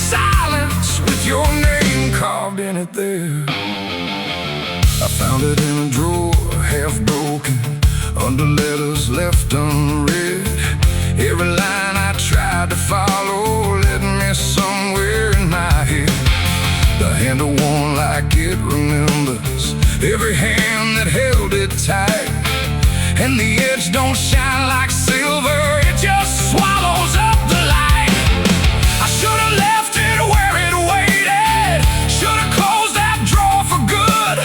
silence with your name carved in it there. I found it in a drawer, half broken, under letters left unread. Every line I tried to follow led me somewhere in my head. The handle worn like it remembers every hand that held it tight, and the edge don't shine like silver, it just swallows up the light. I should have left it where it waited, should have closed that drawer for good.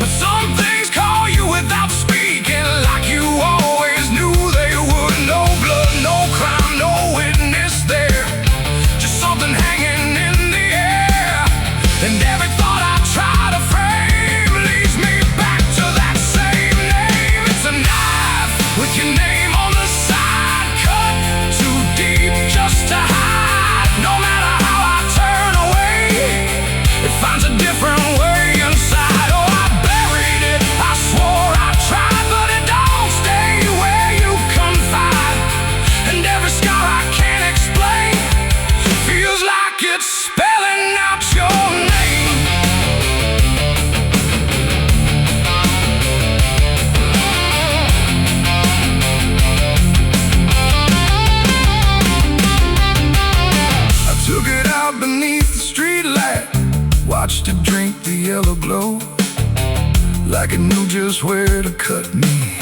But some things call you without speaking, like you always knew they would. No blood, no crime, no witness there, just something hanging in the air. And every thought I try to frame leads me back to that same name. It's a knife with your name on the side, cut too deep just to hide. No matter how I turn away, it finds a different way inside. Oh, I buried it, I swore I tried, but it don't stay where you confide. And every scar I can't explain feels like it's spelling out your name. I took it out beneath the street light, watched it drink the yellow glow, like it knew just where to cut me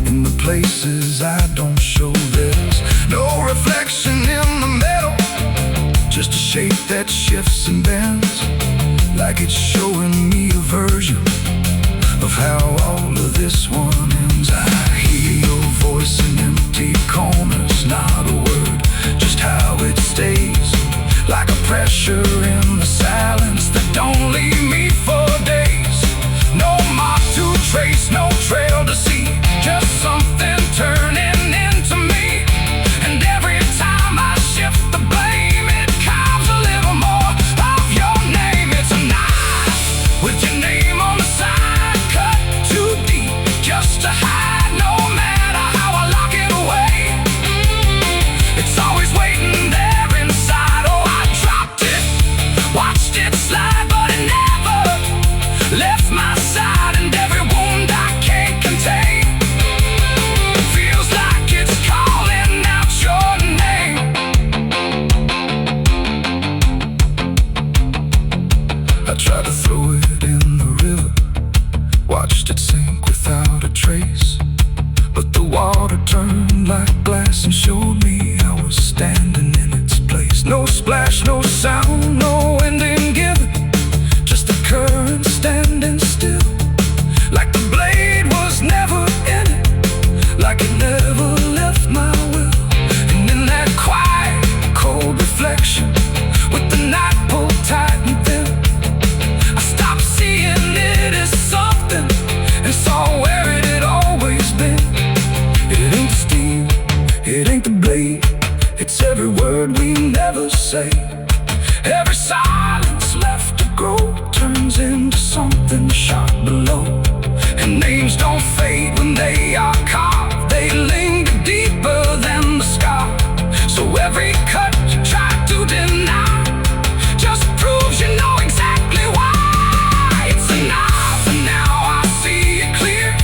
in the places I don't show. There's no reflection in the metal, just a shape that shifts and bends, like it's showing me a version of how all of this one ends. I hear your voice in empty corners, not a word, just how it stays, like a pressure in the silence that don't leave me for days. No mark to trace, no trail to see, just something turning into me. And every time I shift the blame, it carves a little more of your name. It's a knife with your name on the side, cut too deep just to hide. No matter how I lock it away, it's always waiting there inside. Oh, I dropped it, watched it slide, but it never left my side. And every wound I can't contain feels like it's calling out your name. I tried to throw it in the river, watched it sink without a trace, but the water turned like glass and showed me I was standing in its place. No splash, no sound, no ending given, just the current standing still, like the blade was never in it, like it never left my will. And in that quiet, cold reflection, with the night pulled tight and thin, I stopped seeing it as something and saw where it had always been. It ain't the steel, it ain't the blade, it's every word we never say. Every silence left to grow turns into something sharp below. And names don't fade when they are carved, they linger deeper than the scar. So every cut you try to deny just proves you know exactly why. It's a knife and now I see it clear,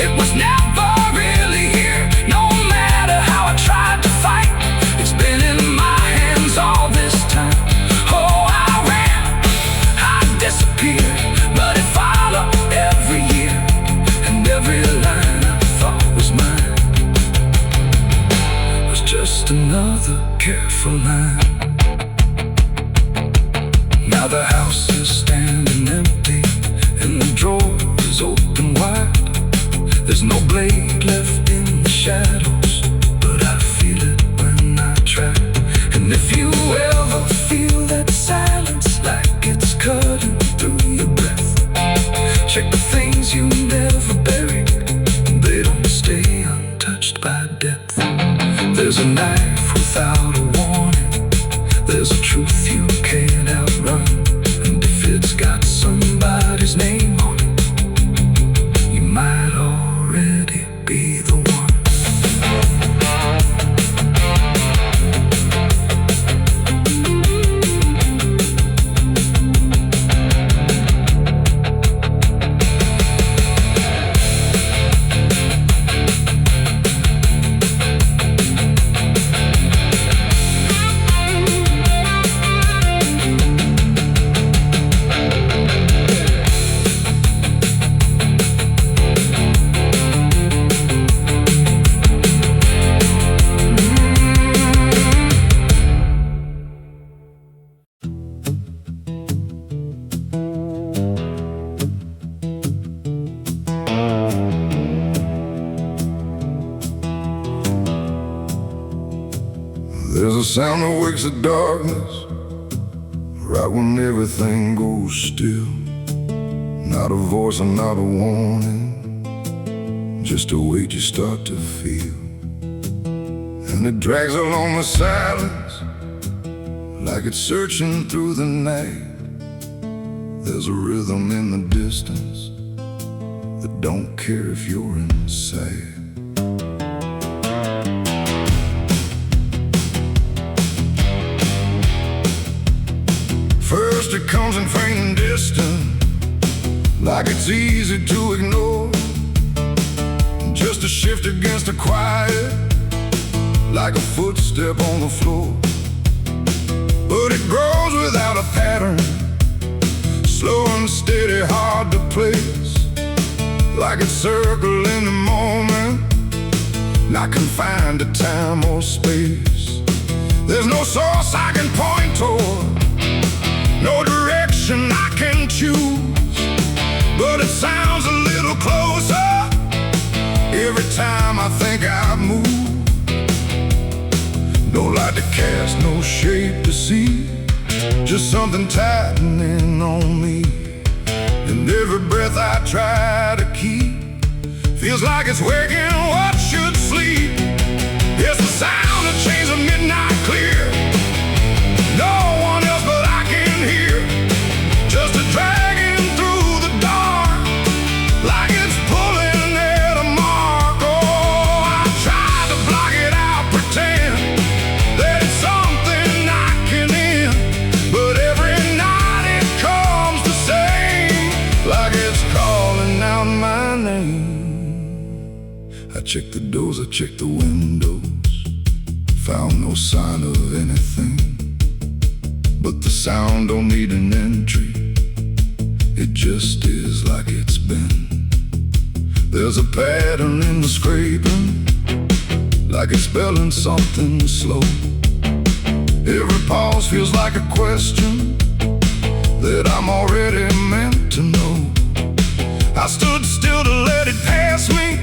it was never really here. No matter how I tried to fight, it's been in my hands all this time. Oh, I ran, I disappeared, but it followed every year, and every line I thought was mine was just another careful line. Now the house is standing empty, and the drawer is open wide. There's no blade left in the shadows, but I feel it when I try. And if you ever feel that silence like it's cutting through your breath, check the things you never buried, they don't stay untouched by death. There's a knife without a warning, there's a truth you can't outrun, and if it's got somebody's name on it, you might already be the one. There's a sound that wakes the darkness right when everything goes still. Not a voice and not a warning, just a weight you start to feel. And it drags along the silence like it's searching through the night. There's a rhythm in the distance that don't care if you're inside. First it comes in faint and distant, like it's easy to ignore. Just a shift against the quiet, like a footstep on the floor. But it grows without a pattern, slow and steady, hard to place. Like it's circling the moment, not confined to time or space. There's no source I can point toward, no direction I can choose, but it sounds a little closer every time I think I've moved. No light to cast, no shape to see, just something tightening on me. And every breath I try to keep feels like it's waking what should sleep. It's the sound that chains the midnight clear, no one else but I can hear, just a dragging through the dark, like it's pulling at a mark. Oh, I try to block it out, pretend that it's something I can end, but every night it comes the same, like it's calling out my name. I checked the doors, I checked the windows, found no sign of anything, but the sound don't need an entry, it just is like it's been. There's a pattern in the scraping, like it's spelling something slow. Every pause feels like a question that I'm already meant to know. I stood still to let it pass me,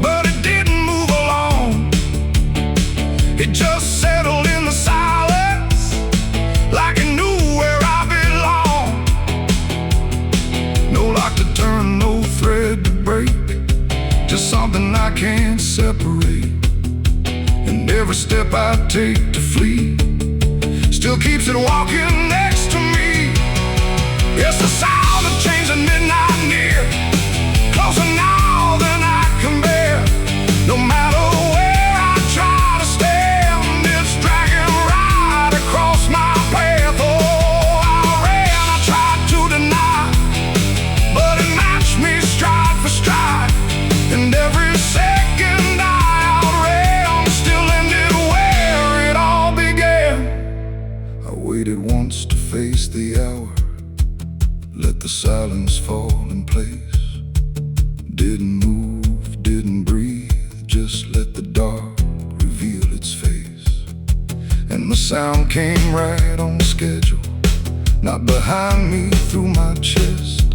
but it didn't move along. It just settled in the silence, like it knew where I belong. No lock to turn, no thread to break, just something I can't separate. And every step I take to flee still keeps it walking next to me. It's the sound that chains at midnight near, closer now than I can bear. No matter where I try to stand, it's dragging right across my path. Oh, I ran, I tried to deny, but it matched me stride for stride. And every second I outran still ended where it all began. I waited once to face the hour, let the silence fall in place. Didn't move, didn't breathe, just let the dark reveal its face. And the sound came right on schedule, not behind me, through my chest.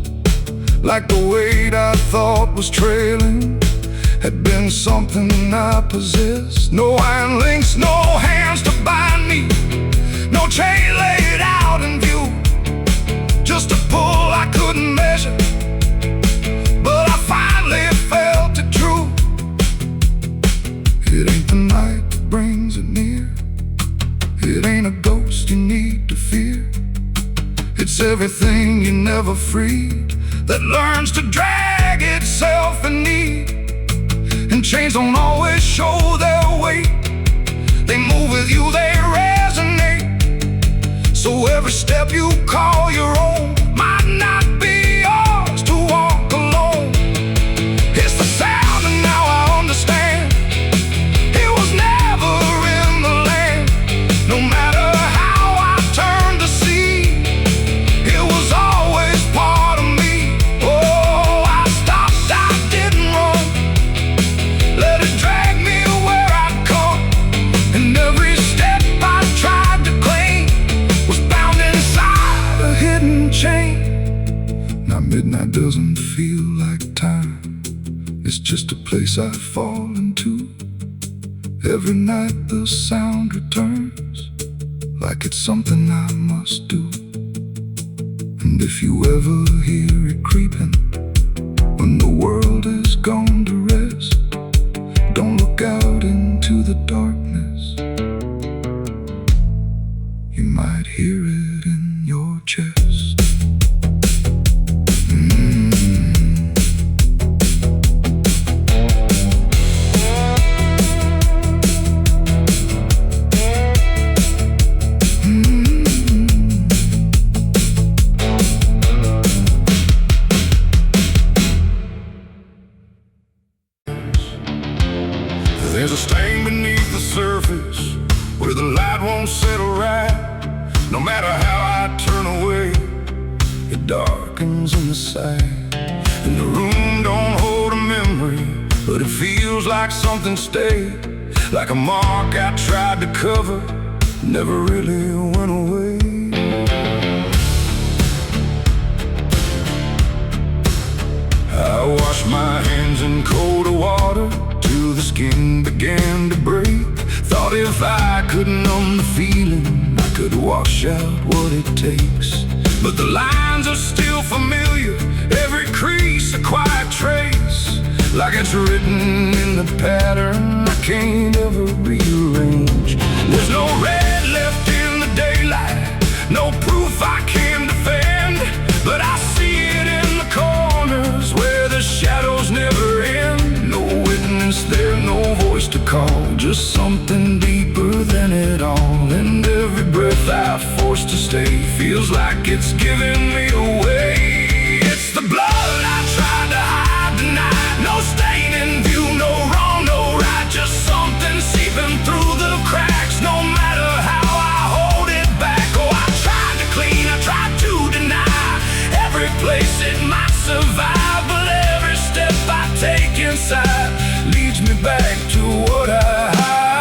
Like the weight I thought was trailing had been something I possessed. No iron links, no hands to bind me, no chain laid out in view, just a pull I couldn't measure, but I finally felt it true. It ain't the night that brings it near, it ain't a ghost you need to fear. It's everything you never freed that learns to drag itself in need. And chains don't always show their weight, they move with you, they resonate. So every step you call your own might not be yours to walk alone. It's the sound and now I understand, it was never in the land. No matter how I turned to see, it was always part of me. Oh, I stopped, I didn't run, let it drag me where I'd come. And every step I tried to claim was bound inside a hidden chain. Now midnight doesn't feel like time, it's just a place I fall into. Every night the sound returns, like it's something I must do. And if you ever hear it creeping, when the world is gone to rest, don't look out into the darkness. You might hear it in your chest. There's a stain beneath the surface where the light won't settle right. No matter how I turn away, it darkens in the sight. And the room don't hold a memory, but it feels like something stayed. Like a mark I tried to cover, never really went away. I washed my hands in cold water till the skin began to break. Thought if I could numb the feeling, I could wash out what it takes. But the lines are still familiar, every crease a quiet trace. Like it's written in the pattern I can't ever rearrange. There's no red left in the daylight, no proof I can defend. But I see it in the corners where the shadows never end. No witness there, no voice to call, just something deeper than it all. And every breath I force to stay feels like it's giving me away. It's the blood I tried to hide tonight. No stain in view, no wrong, no right, just something seeping through the cracks. No matter how I hold it back, oh, I tried to clean, I tried to deny every place it might survive. But every step I take inside leads me back to what I hide.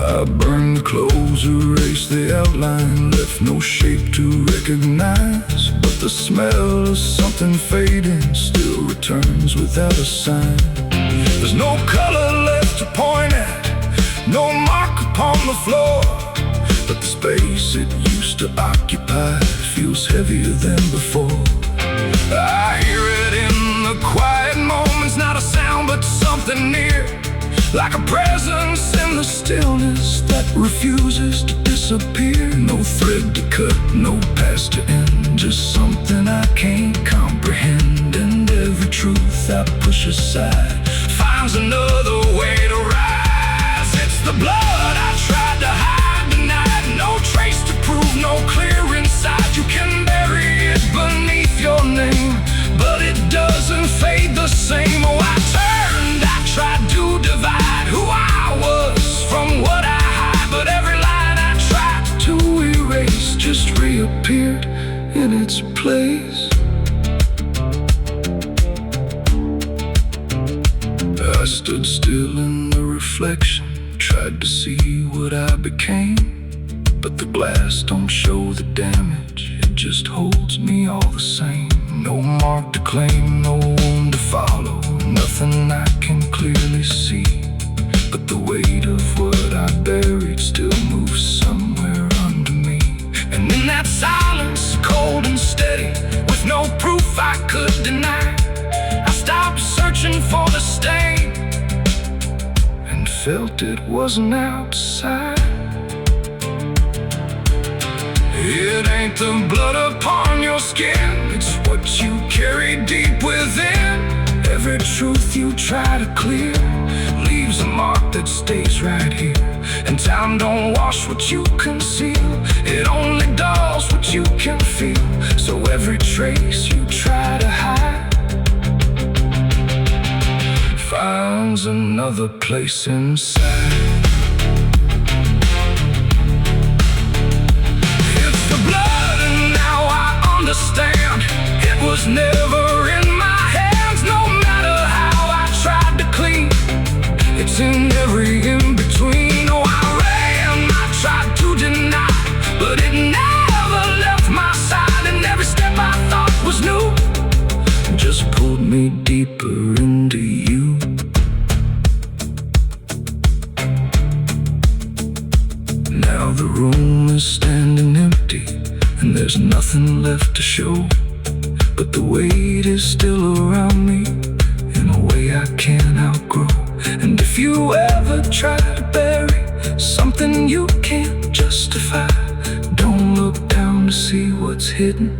I burned the clothes, erased the outline, left no shape to recognize. But the smell of something fading still returns without a sign. There's no color left to point at, no mark upon the floor. But the space it used to occupy feels heavier than before. I hear it in the quiet moments, not a sound but something near. Like a presence in the stillness that refuses to disappear. No thread to cut, no past to end, just something I can't comprehend. And every truth I push aside finds another way to rise. It's the blood I tried to hide tonight, no trace to prove, no clear inside. You can bury it beneath your name, but it doesn't fade the same. Oh, I turned, I tried to divide who I was from what I hide. But every line I tried to erase just reappeared in its place. I stood still in the reflection, tried to see what I became. But the glass don't show the damage, it just holds me all the same. No mark to claim, no wound to follow, nothing I can clearly see. But the weight of what I buried still moves somewhere under me. And in that silence, cold and steady, with no proof I could deny, I stopped searching for the stain and felt it wasn't outside. It ain't the blood upon your skin, it's what you carry deep within. Every truth you try to clear leaves a mark that stays right here. And time don't wash what you conceal, it only dulls what you can feel. So every trace you try to hide finds another place inside. Understand, it was never in my hands. No matter how I tried to clean, it's in every in-between. Oh, I ran, I tried to deny, but it never left my side. And every step I thought was new just pulled me deeper into The room is standing empty, and there's nothing left to show, but the weight is still around me in a way I can't outgrow. And if you ever try to bury something you can't justify, don't look down to see what's hidden.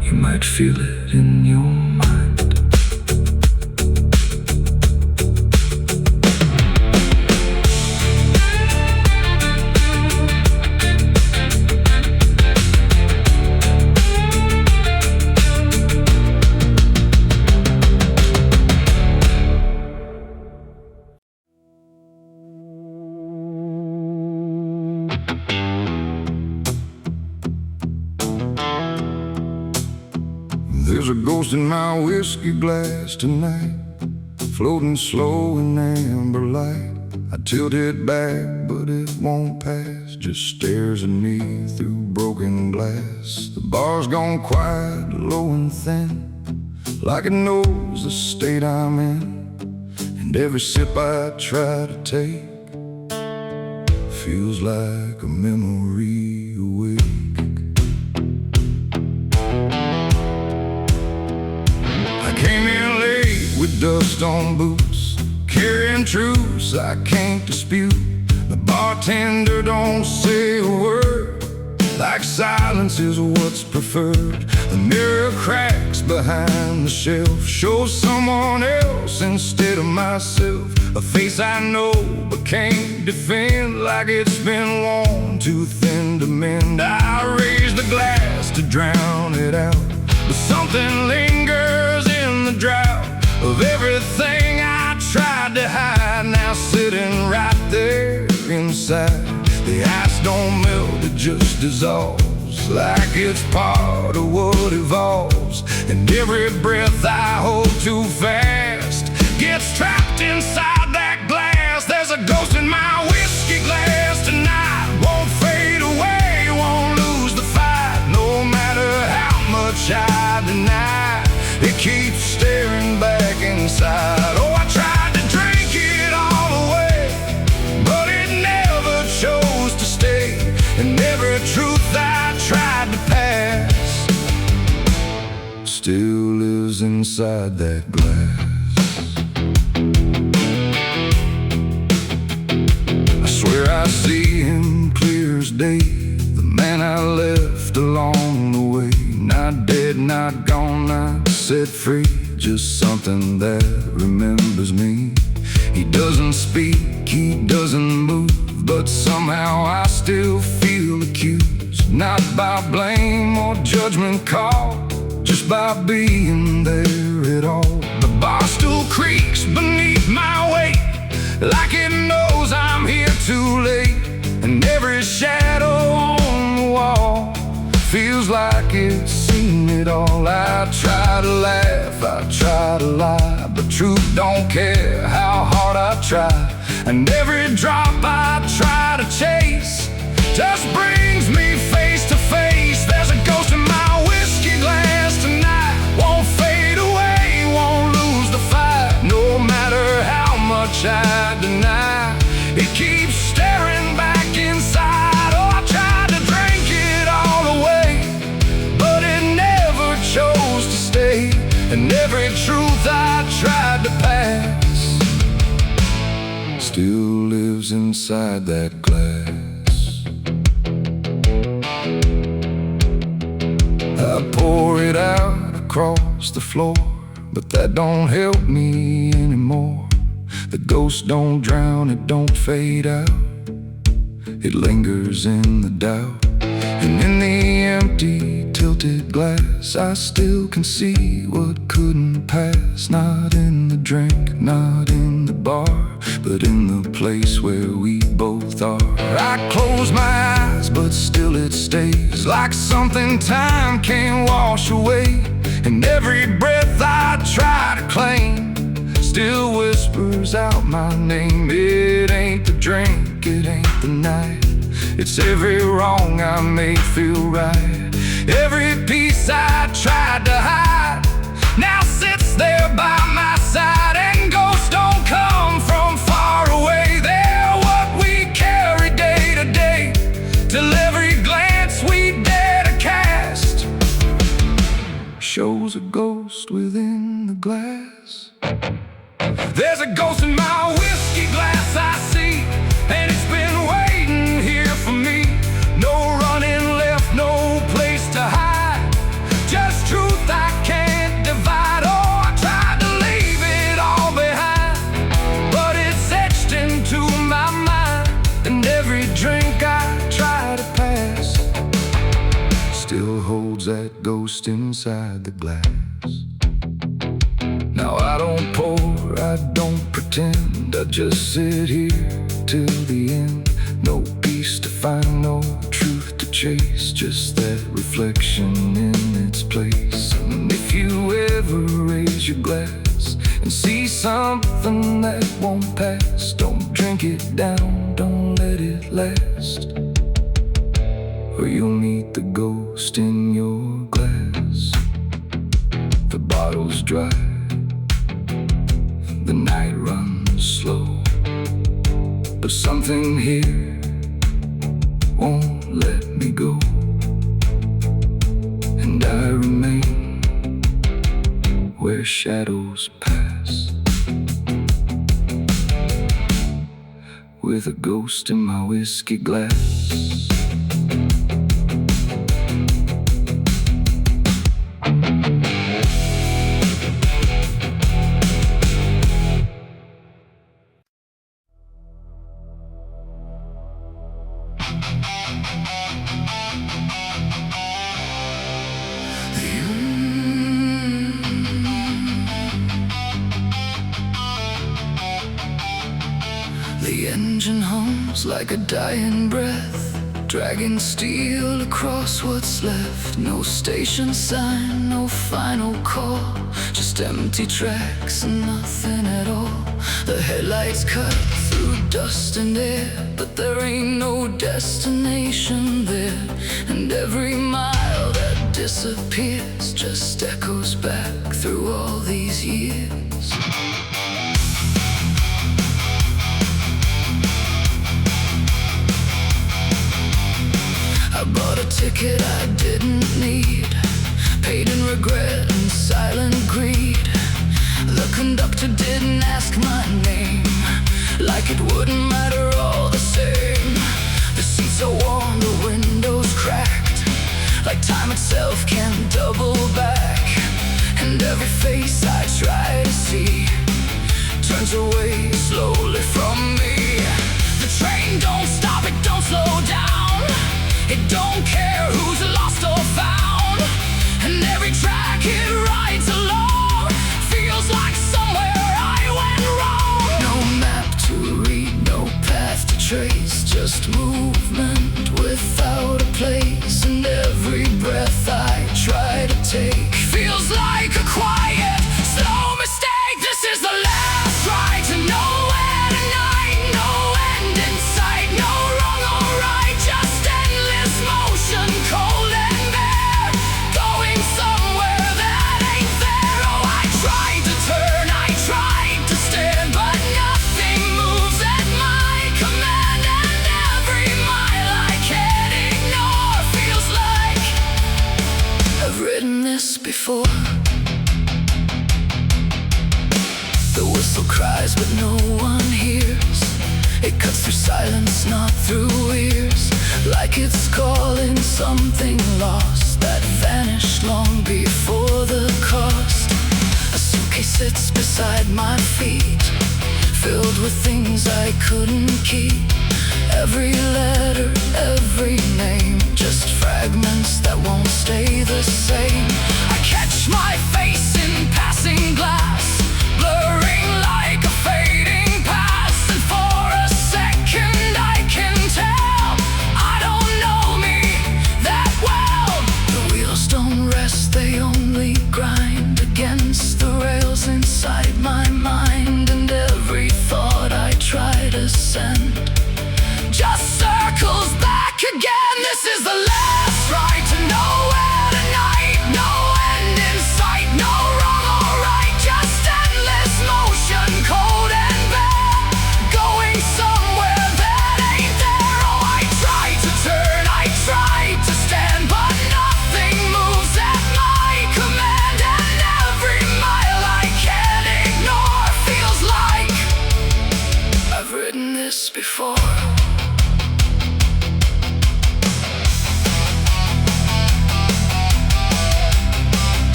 You might feel it in your mind. There's a ghost in my whiskey glass tonight, floating slow in amber light. I tilt it back, but it won't pass, just stares at me through broken glass. The bar's gone quiet, low and thin, like it knows the state I'm in. And every sip I try to take feels like a memory awake. Came in late with dust on boots, carrying truths I can't dispute. The bartender don't say a word, like silence is what's preferred. The mirror cracks behind the shelf, shows someone else instead of myself. A face I know but can't defend, like it's been worn too thin to mend. I raise the glass to drown it out, but something lingers in the drought of everything I tried to hide, now sitting right there inside. The ice don't melt, it just dissolves, like it's part of what evolves. And every breath I hold too fast gets trapped inside that glass. There's a ghost in my whiskey glass tonight, won't fade away, won't lose the fight. No matter how much I deny, it keeps staring back inside. Oh, I tried to drink it all away, but it never chose to stay. And every truth I tried to pass still lives inside that glass. I swear I see him clear as day, the man I left along the way. Not dead, not gone, not set free, just something that remembers me. He doesn't speak, he doesn't move, but somehow I still feel accused. Not by blame or judgment call, just by being there at all. The bar stool creaks beneath my weight, like it knows I'm here too late. And every shadow on the wall feels like it's seen it all. I try to laugh, I try to lie, but truth don't care how hard I try. And every drop I try to chase just brings me face to face. There's a ghost in my whiskey glass tonight, won't fade away, won't lose the fight. No matter how much I deny, it keeps staring back inside. Oh, I tried to drink it all away, but it never chose to stay. And every truth I tried to pass still lives inside that glass. I pour it out across the floor, but that don't help me anymore. The ghost don't drown, it don't fade out, it lingers in the doubt. And in the empty, tilted glass, I still can see what couldn't pass. Not in the drink, not in the bar, but in the place where we both are. I close my eyes, but still it stays, like something time can't wash away. And every breath I try to claim still whispers out my name. It ain't the drink, it ain't the night, it's every wrong I made feel right. Every piece I tried to hide now sits there by my side. And ghosts don't come from far away, they're what we carry day my whiskey glass I see, and it's been waiting here for me. No running left, no place to hide, just truth I can't divide. Oh, I tried to leave it all behind, but it's etched into my mind, and every drink I try to pass still holds that ghost inside the glass. Now I don't pour, I don't pretend, I just sit here till the end. No peace to find, no truth to chase, just that reflection in its place. And if you ever raise your glass and see something that won't pass, don't drink it down, don't let it last, or you'll meet the ghost in your glass. The bottle's dry, the night runs slow, but something here won't let me go, and I remain where shadows pass, with a ghost in my whiskey glass. The engine hums like a dying breath, dragging steel across what's left. No station sign, no final call, just empty tracks and nothing at all. The headlights cut through dust and air, but there ain't no destination there. And every mile that disappears just echoes back through all these years. I bought a ticket I didn't need, paid in regret and silent greed. The conductor didn't ask my name, like it wouldn't matter all the same. The seats are warm, the windows cracked, like time itself can't double back. And every face I try to see turns away slowly from me. The train don't stop, it don't slow down, it don't care who's lost or found. And every track it rides along feels like somewhere I went wrong. No map to read, no path to trace, just movement without a place. And every breath I try to take feels like a quiet, slow mistake. This is the last ride to nowhere tonight. No end in sight, no wrong or right, just endless motion, cold and bare, going somewhere that ain't there. Oh, I tried to turn, I tried to stand, but nothing moves at my command. And every mile I can't ignore feels like I've written this before. The whistle cries but no one hears, it cuts through silence, not through ears, like it's calling something lost that vanished long before the cost. A suitcase sits beside my feet, filled with things I couldn't keep. Every letter, every name, just fragments that won't stay the same. I catch my face in passing glass, blurring like a fading past. And for a second I can tell I don't know me that well. The wheels don't rest, they only grind against the rails inside my mind. And every thought I try to send just circles back again. This is the last ride to nowhere tonight. No end in sight, no wrong or right, just this before.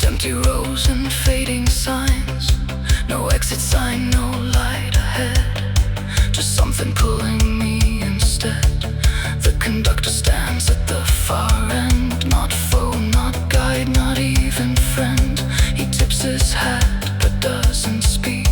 Empty rows and fading signs. No exit sign, no light ahead. Just something pulling me instead. The conductor stands at the far end. Not foe, not guide, not even friend. He tips his hat but doesn't speak,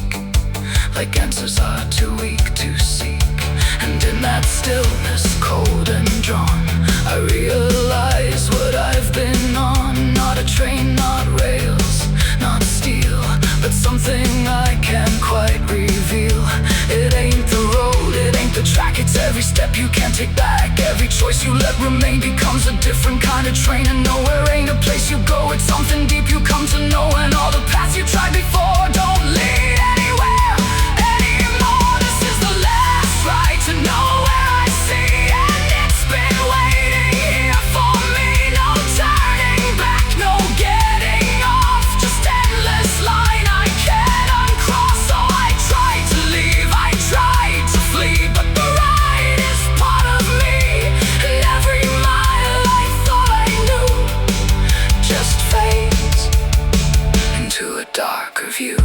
like answers are too weak to seek. And in that stillness, cold and drawn, I realize what I've been on. Not a train, not rails, not steel, but something I can't quite reveal. It ain't the road, it ain't the track, it's every step you can't take back. Every choice you let remain becomes a different kind of train. And nowhere ain't a place you go, it's something deep you come to know. And all the paths you tried before don't lead anywhere anymore. This is the last ride to nowhere I see, and it's been waiting here for me. No turning back, no getting off, just endless line I can't uncross. So I tried to leave, I tried to flee, but the ride is part of me. And every mile I thought I knew just fades into a darker view.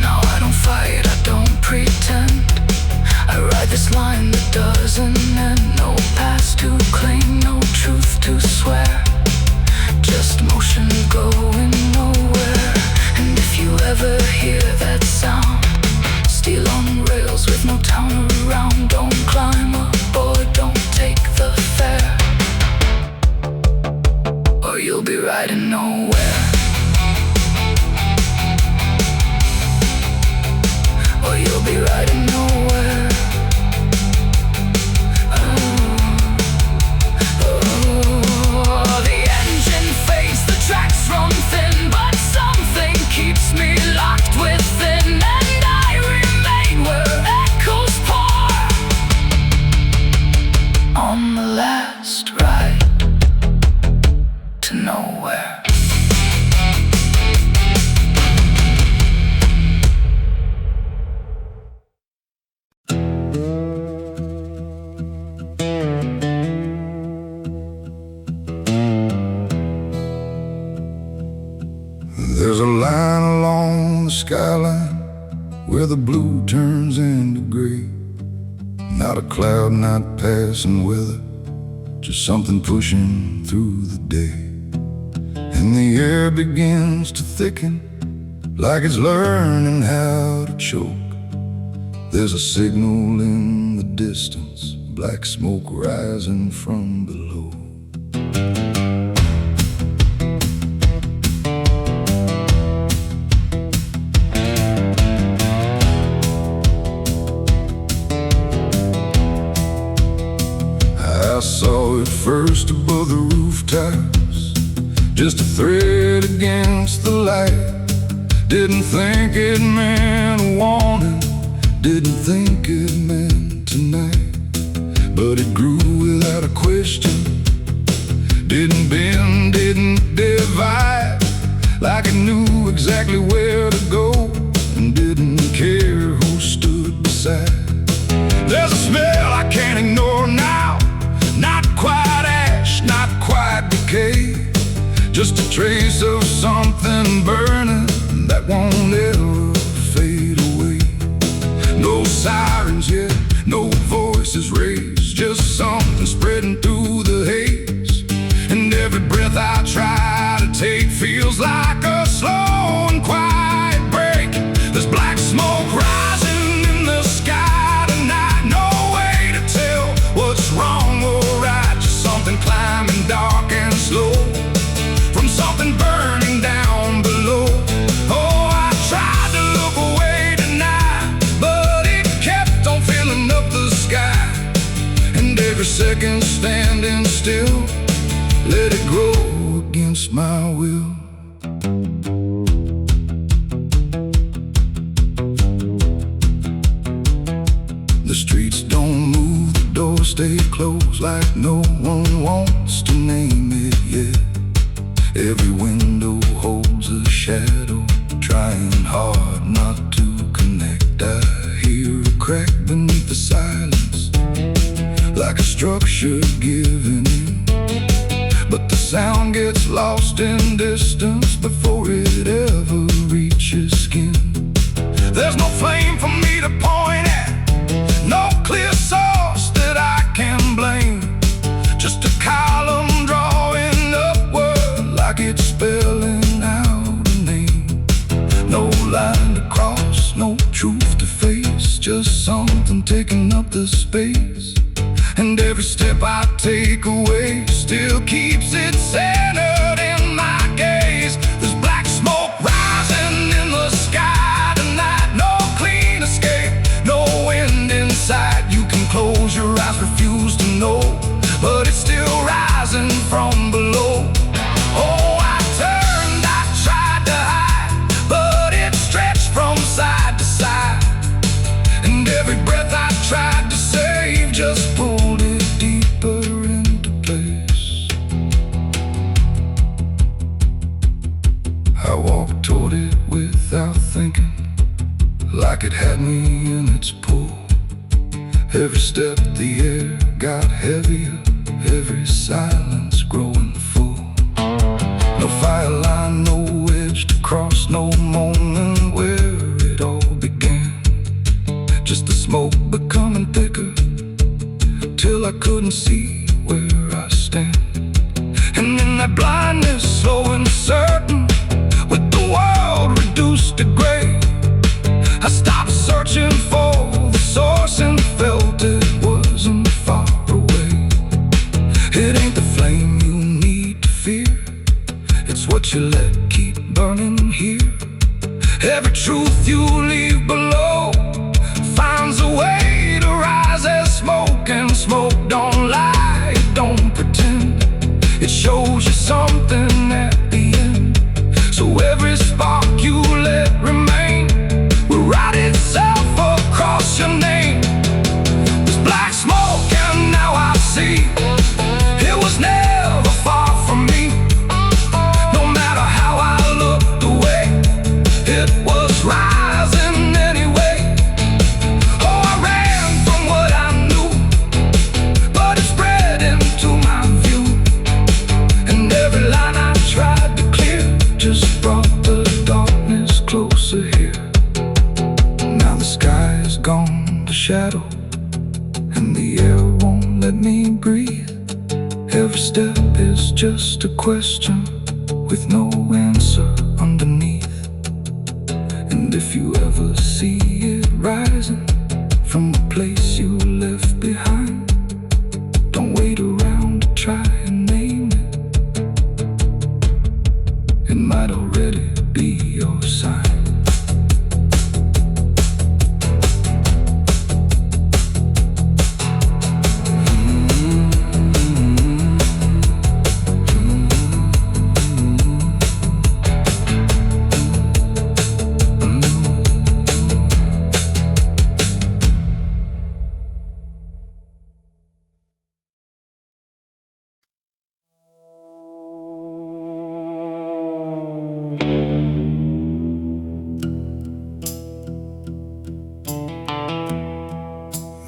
Now I don't fight, I don't pretend. I ride this line that doesn't end. No past to claim, no truth to swear, just motion going nowhere. And if you ever hear that sound, steel on rails with no town around, don't climb aboard, don't take the fare, or you'll be riding nowhere. Or you'll be riding nowhere. The engine fades, the tracks run thin, but something keeps me locked within, and I remain where echoes pour on the last ride to nowhere. There's a line along the skyline where the blue turns into gray. Not a cloud, not passing weather, just something pushing through the day. And the air begins to thicken, like it's learning how to choke. There's a signal in the distance, black smoke rising from below. I saw it first above the rooftops, just a thread against the light. Didn't think it meant a warning, didn't think it meant tonight. But it grew without a question, didn't bend, didn't divide, like it knew exactly where to go, and didn't care who stood beside. There's a smell I can't ignore now, not quite ash, not quite decay, just a trace of something burning that won't ever fade away. No sirens yet, no voices raised, just something spreading through the haze. And every breath I try to take feels like a slow and quiet break. There's black smoke rising in the sky tonight, no way to tell what's wrong or right, just something climbing dark and slow from something burning down below. Oh, I tried to look away tonight, but it kept on filling up the sky. And every second standing still, let it grow against my will. The streets don't move, the doors stay closed like no one wants to name it yet. Every window holds a shadow, trying hard not to connect. I hear a crack beneath the silence, like a structure giving in. But the sound gets lost in distance before it ever reaches skin. There's no flame for me to point at, no clear source that I can blame. Just a column drawing upward like it's spelling out a name. No line to cross, no truth to face, just something taking up the space. And every step I take away still keeps it centered in my gaze. There's black smoke rising in the sky tonight, no clean escape, no wind inside. You can close your eyes, refuse to know, but it's still rising from below. Oh, I turned, I tried to hide, but it stretched from side to side. And every breath I tried to save just pulled it deeper into place. I walked toward it without thinking, like it had me in its pull. Every step the air got heavier, every silence growing full. No fire line, no edge to cross, no moment where it all began. Just the smoke becoming thicker, till I couldn't see where I stand. And in that blindness, slow and certain, with the world reduced to gray, I stopped searching for the source and felt it wasn't far away. It ain't the flame you need to fear, it's what you let keep burning here. Every truth you leave below finds a way to rise as smoke, and smoke don't lie, it don't pretend. It shows you something at the end. So every spark you let remain will write itself across your name. There's black smoke and now I see it was never far from me. No matter how I looked away, it was rising anyway. Oh, I ran from what I knew, but it spread into my view. And every line I tried to clear just brought the darkness closer here. Now the sky is gone to shadow, and the air won't let me breathe. Every step is just a question with no answer underneath. And if you ever see it rising from a place you left behind, don't wait around to try and name it. It might already be your sign.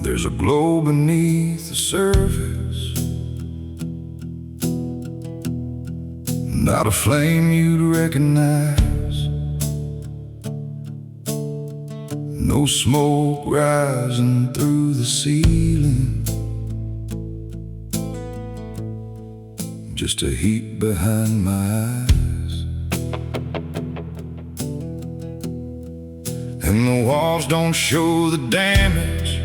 There's a glow beneath the surface, not a flame you'd recognize. No smoke rising through the ceiling, just a heat behind my eyes. And the walls don't show the damage,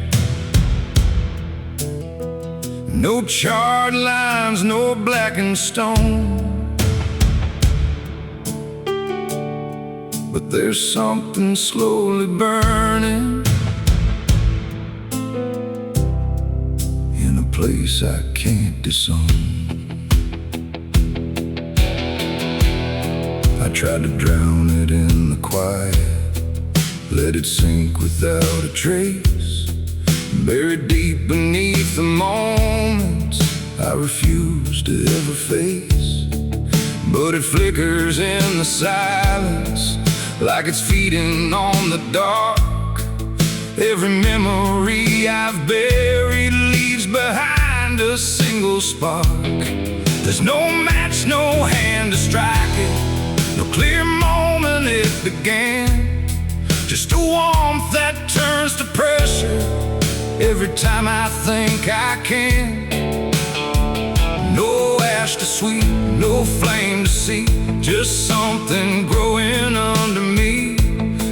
no charred lines, no blackened stone. But there's something slowly burning in a place I can't disown. I tried to drown it in the quiet, let it sink without a trace. buried deep beneath the moments I refuse to ever face. But it flickers in the silence like it's feeding on the dark. Every memory I've buried leaves behind a single spark. There's no match, no hand to strike it, no clear moment it began. Just a warmth that turns to pressure every time I think I can. No ash to sweep, no flame to see, just something growing under me.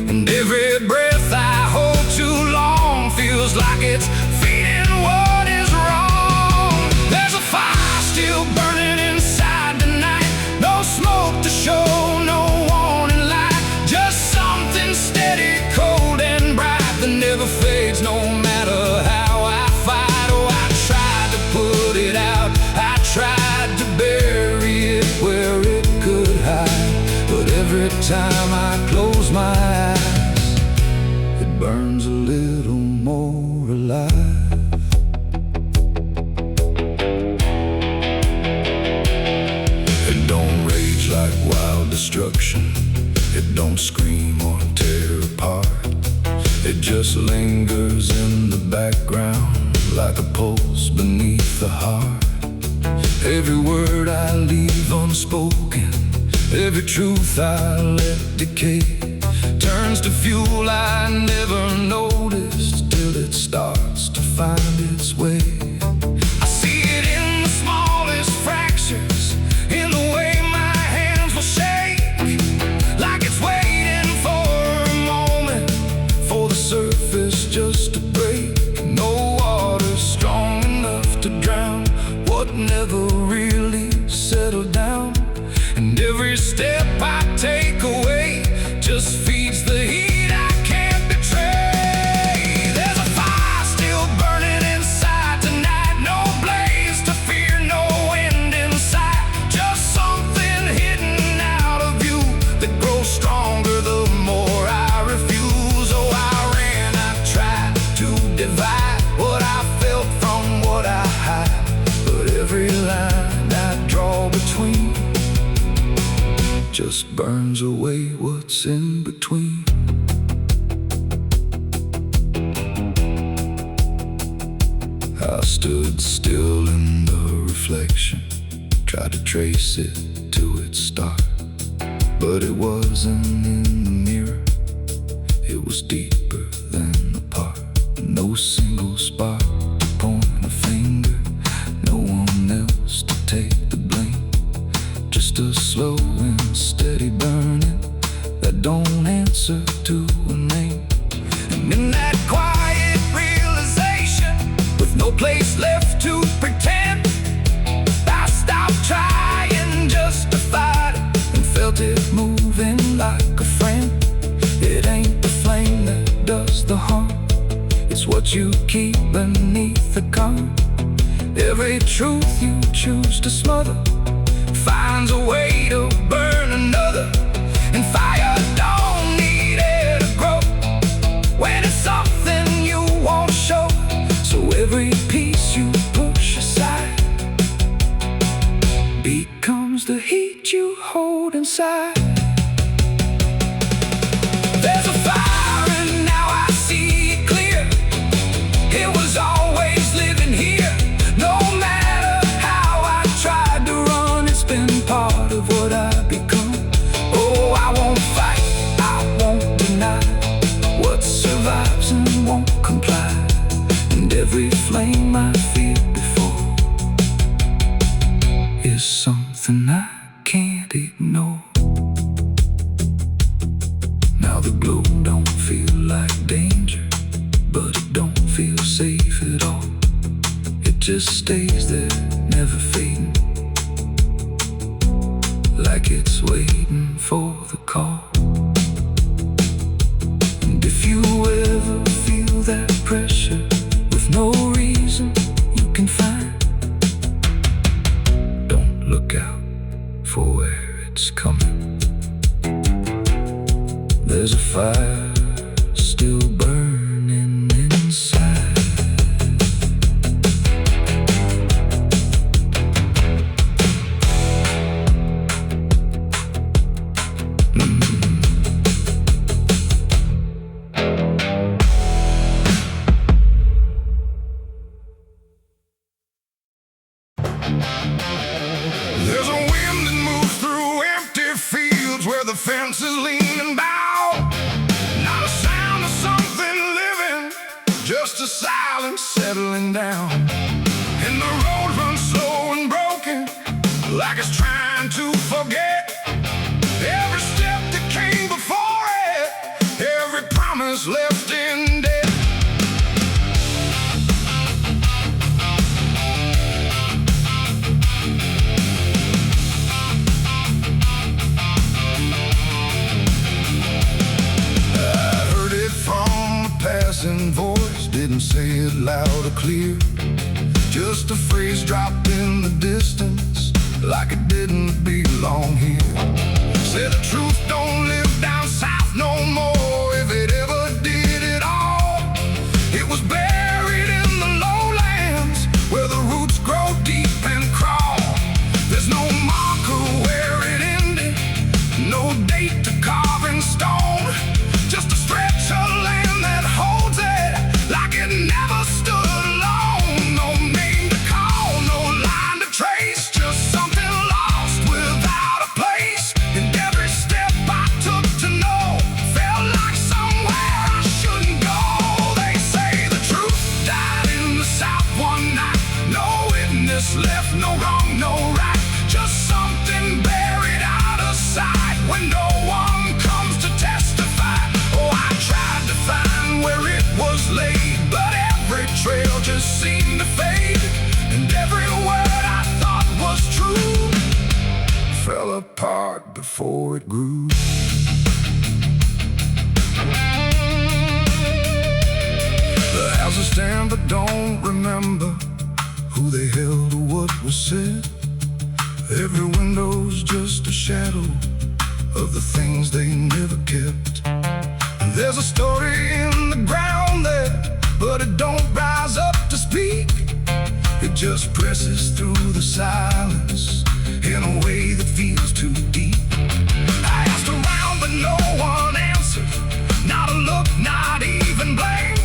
And every breath I hold too long feels like it's feeding what is wrong. There's a fire still burning inside tonight, no smoke to show, no warning light, just something steady, cold and bright that never fades no matter how I fight. Oh, I tried to put it out, I tried to bury it where it could hide, but every time I close my eyes, it burns a little more alive. It don't rage like wild destruction, it don't scream or tear apart. It just lingers in the background like a pulse beneath the heart. Every word I leave unspoken, every truth I let decay, turns to fuel I never noticed till it starts to find its way. I see it in the smallest fractures, in the way my hands will shake, like it's waiting for a moment for the surface just to break. No water strong enough to drown what never really settled down. And every step I take away just feeds the heat I can't betray. There's a fire still burning inside tonight, no blaze to fear, no wind in sight, just something hidden out of view that grows stronger the more I refuse. Oh, I ran, I tried to divide what I felt from what I hide, but every line I draw between just burns away what's in between. I stood still in the reflection, tried to trace it to its start, but it wasn't in the mirror, it was deeper than the part. No single spark to point a finger, no one else to take the blame, just a slow and steady burning that don't answer to a name. And in that quiet realization, with no place left to pretend, I stopped trying just to fight it and felt it moving like a friend. It ain't the flame that does the harm, it's what you keep beneath the calm. Every truth you choose to smother finds a way to burn another. And fire don't need air to grow when it's something you won't show. So every piece you push aside becomes the heat you hold inside. There's a fire and now I see it clear, it was always living here. No matter how I tried to run, it's been part of what I've become. Oh, I won't fight, I won't deny what survives and won't comply. And every flame I feared before is something I can't ignore. Now the glow don't feel like danger, but it don't feel safe at all. It just stays there, never fading, like it's waiting for the call. And if you ever feel that pressure with no reason you can find, don't look out for where it's coming. There's a fire still burning inside. fences lean and bow. Not a sound of something living, just a silence settling down. And the road runs slow and broken, like it's trying to forget every step that came before it, every promise left in debt. Passing voice didn't say it loud or clear, just a phrase dropped in the distance like it didn't belong here. Said the truth don't live down south no more, if it ever did at all. It was buried in the lowlands where the roots grow deep and crawl. There's no marker where it ended, no date to carve in stone, just a stretch of land that holds it like it never stood alone. No name to call, no line to trace, just something lost without a place. And every step I took to know felt like somewhere I shouldn't go. They say the truth died in the south one night, no witness left, no wrong, no right, just something buried out of sight when no one comes to testify. Oh, I tried to find where it was laid, but every trail just seemed to fade, and every word I thought was true fell apart before it grew. The houses stand but don't remember who they held or what was said. Every window's just a shadow of the things they never kept. There's a story in the ground there, but it don't rise up to speak. It just presses through the silence in a way that feels too deep. I asked around, but no one answered, not a look, not even blame.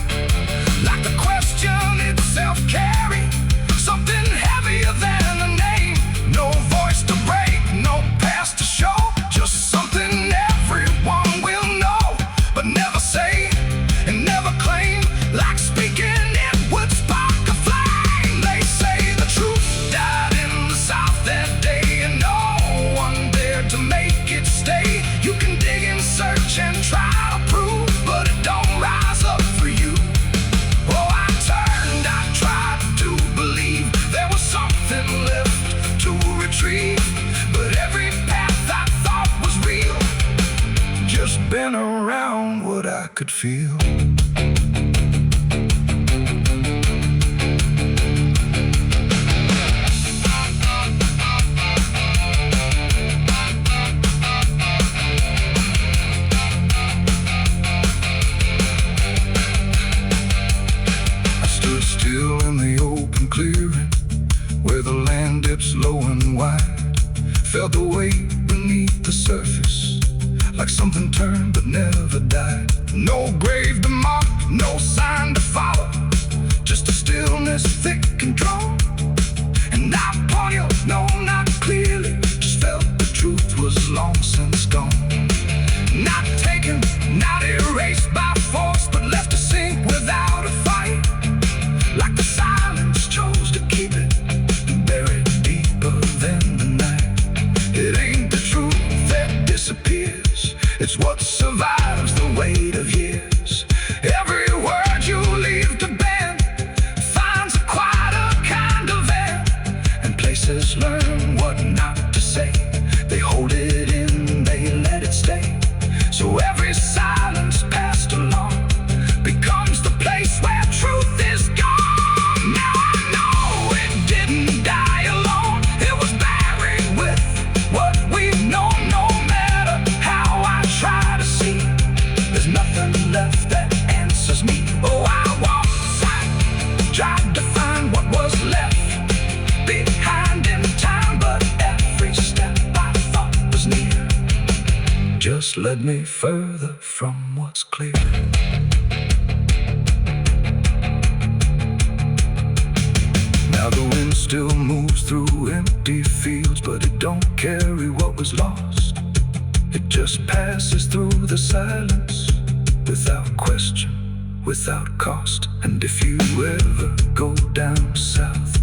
Like the question itself carried something heavier than a name. No voice to break, no past to show, just something everyone will know, but never say and never claim. Like speaking it would spark a flame. They say the truth died in the south that day, and no one dared to make it stay. You can dig and search and try to prove, but it don't rise up for you. Oh, I turned, I tried to believe there was something left to retrieve, but every path I thought was real just been around what I could feel. I stood still in the open clearing where the land dips low and wide, felt the weight beneath the surface like something turned but never died. No grave to mark, no sign to follow, just a stillness thick and drawn. And not poignant, no, not clearly, just felt the truth was long since gone. Not taken, not erased by force, but left to sink without a fight. Like the silence chose to keep it buried deeper than the night. It ain't the truth that disappears, it's what survives the weight of years. Every word you leave to bend finds a quieter kind of end, and places learn what not to say. They hold it in, they let it stay. So every silence passed along becomes the place where truth is gone. Now I know it didn't die alone, it was buried with what we've known. No matter how I try to see, there's nothing left that answers me. Oh, I walked aside, tried to find what was left behind in time, but every step I thought was near just led me further from what's clear. Now the wind still moves through empty fields, but it don't carry what was lost. It just passes through the silence, without question, without cost. And if you ever go down south,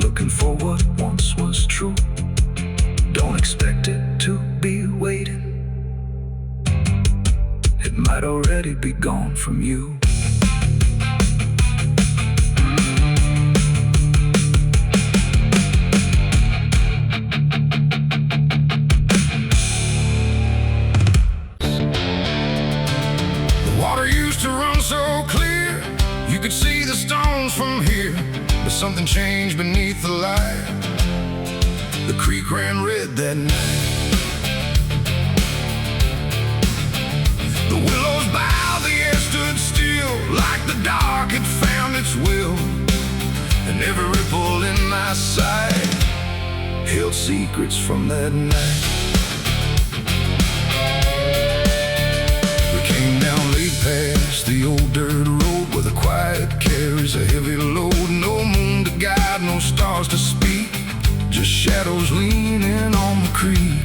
looking for what once was true, don't expect it to be waiting. It might already be gone from you. Water used to run so clear, you could see the stones from here. But something changed beneath the light. The creek ran red that night. The willows bowed, the air stood still, like the dark had found its will. And every ripple in my sight held secrets from that night. Past the old dirt road where the quiet carries a heavy load. No moon to guide, no stars to speak, just shadows leaning on the creek.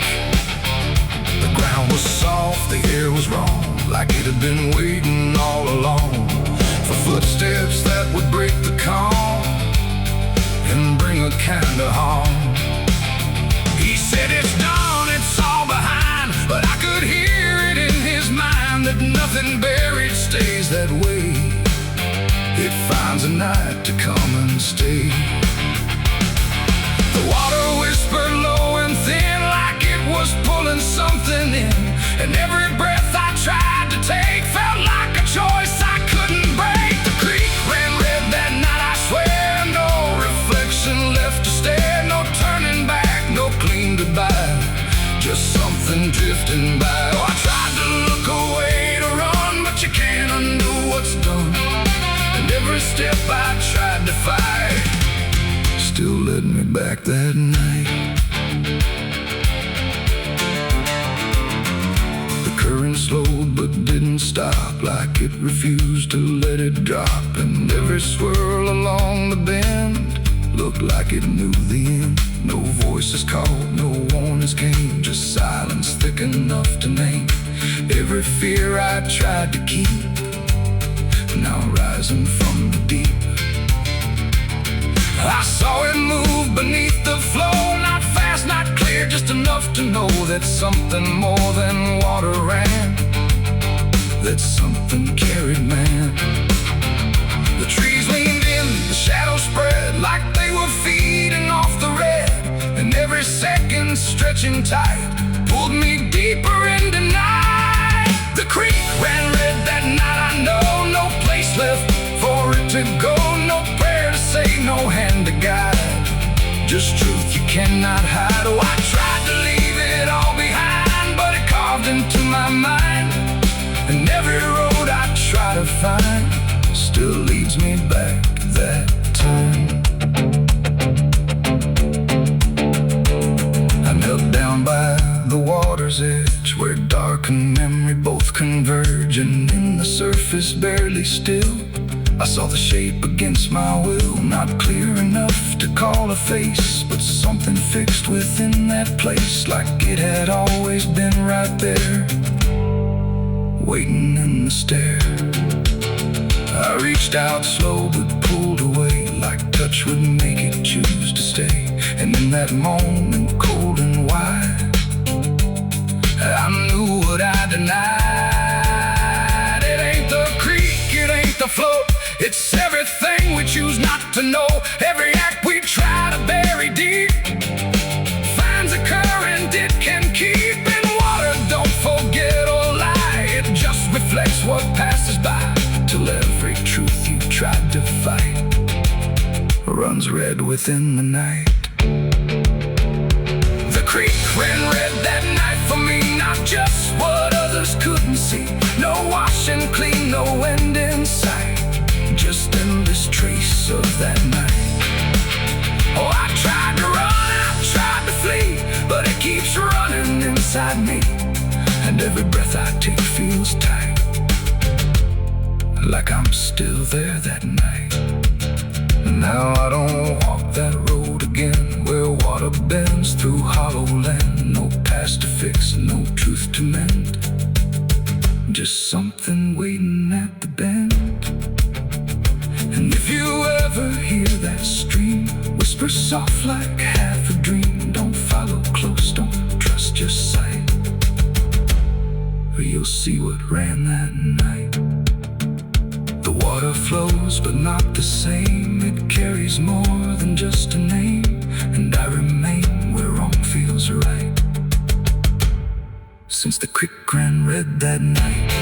The ground was soft, the air was wrong, like it had been waiting all along for footsteps that would break the calm and bring a kind of harm. He said it's done, it's all behind, but I could hear it in his mind that nothing buried stays that way. It finds a night to come and stay. The water whispered low and thin, like it was pulling something in. And every breath I tried to take felt like a choice I couldn't break. The creek ran red that night, I swear. No reflection left to stare, no turning back, no clean goodbye, just something drifting by. Oh, I tried to look away to run, but you can't undo what's done. And every step I tried to fight still led me back that night. The current slowed but didn't stop, like it refused to let it drop. And every swirl along the bend looked like it knew the end. No voices called, no warnings came, just silence thick enough to name every fear I tried to keep, now rising from the deep. I saw it move beneath the flow, not fast, not clear, just enough to know that something more than water ran, that something carried man. The trees leaned in, the shadows spread like they were feeding off the red. And every second stretching tight pulled me deeper into night. The creek ran red that night, I know. No place left for it to go, no prayer to say, no hand to guide, just truth you cannot hide. Oh, I tried to leave it all behind, but it carved into my mind. And every road I try to find still leads me back that time. I knelt down by the water's edge, where dark and memory both converge. And in the surface barely still, I saw the shape against my will, not clear enough to call a face, but something fixed within that place, like it had always been right there, waiting in the stare. I reached out slow but pulled away, like touch would make it choose to stay. And in that moment, cold and wide, I knew what I denied. It ain't the creek, it ain't the flow, it's everything we choose not to know. Every act we try to bury deep finds a current it can keep. And water don't forget or lie, it just reflects what passes by, till every truth you tried to fight runs red within the night. The creek ran red that night for me, not just what others couldn't see. No washing clean, no end in sight, just endless trace of that night. Oh, I tried to run, I tried to flee, but it keeps running inside me. And every breath I take feels tight, like I'm still there that night. Now I don't walk that road again, where water bends through hollow land. No path past to fix, no truth to mend. Just something waiting at the bend. And if you ever hear that stream whisper soft like half a dream, don't follow close, don't trust your sight, or you'll see what ran that night. The water flows but not the same, it carries more than just a name. And I remain where wrong feels right, since the creek ran red that night.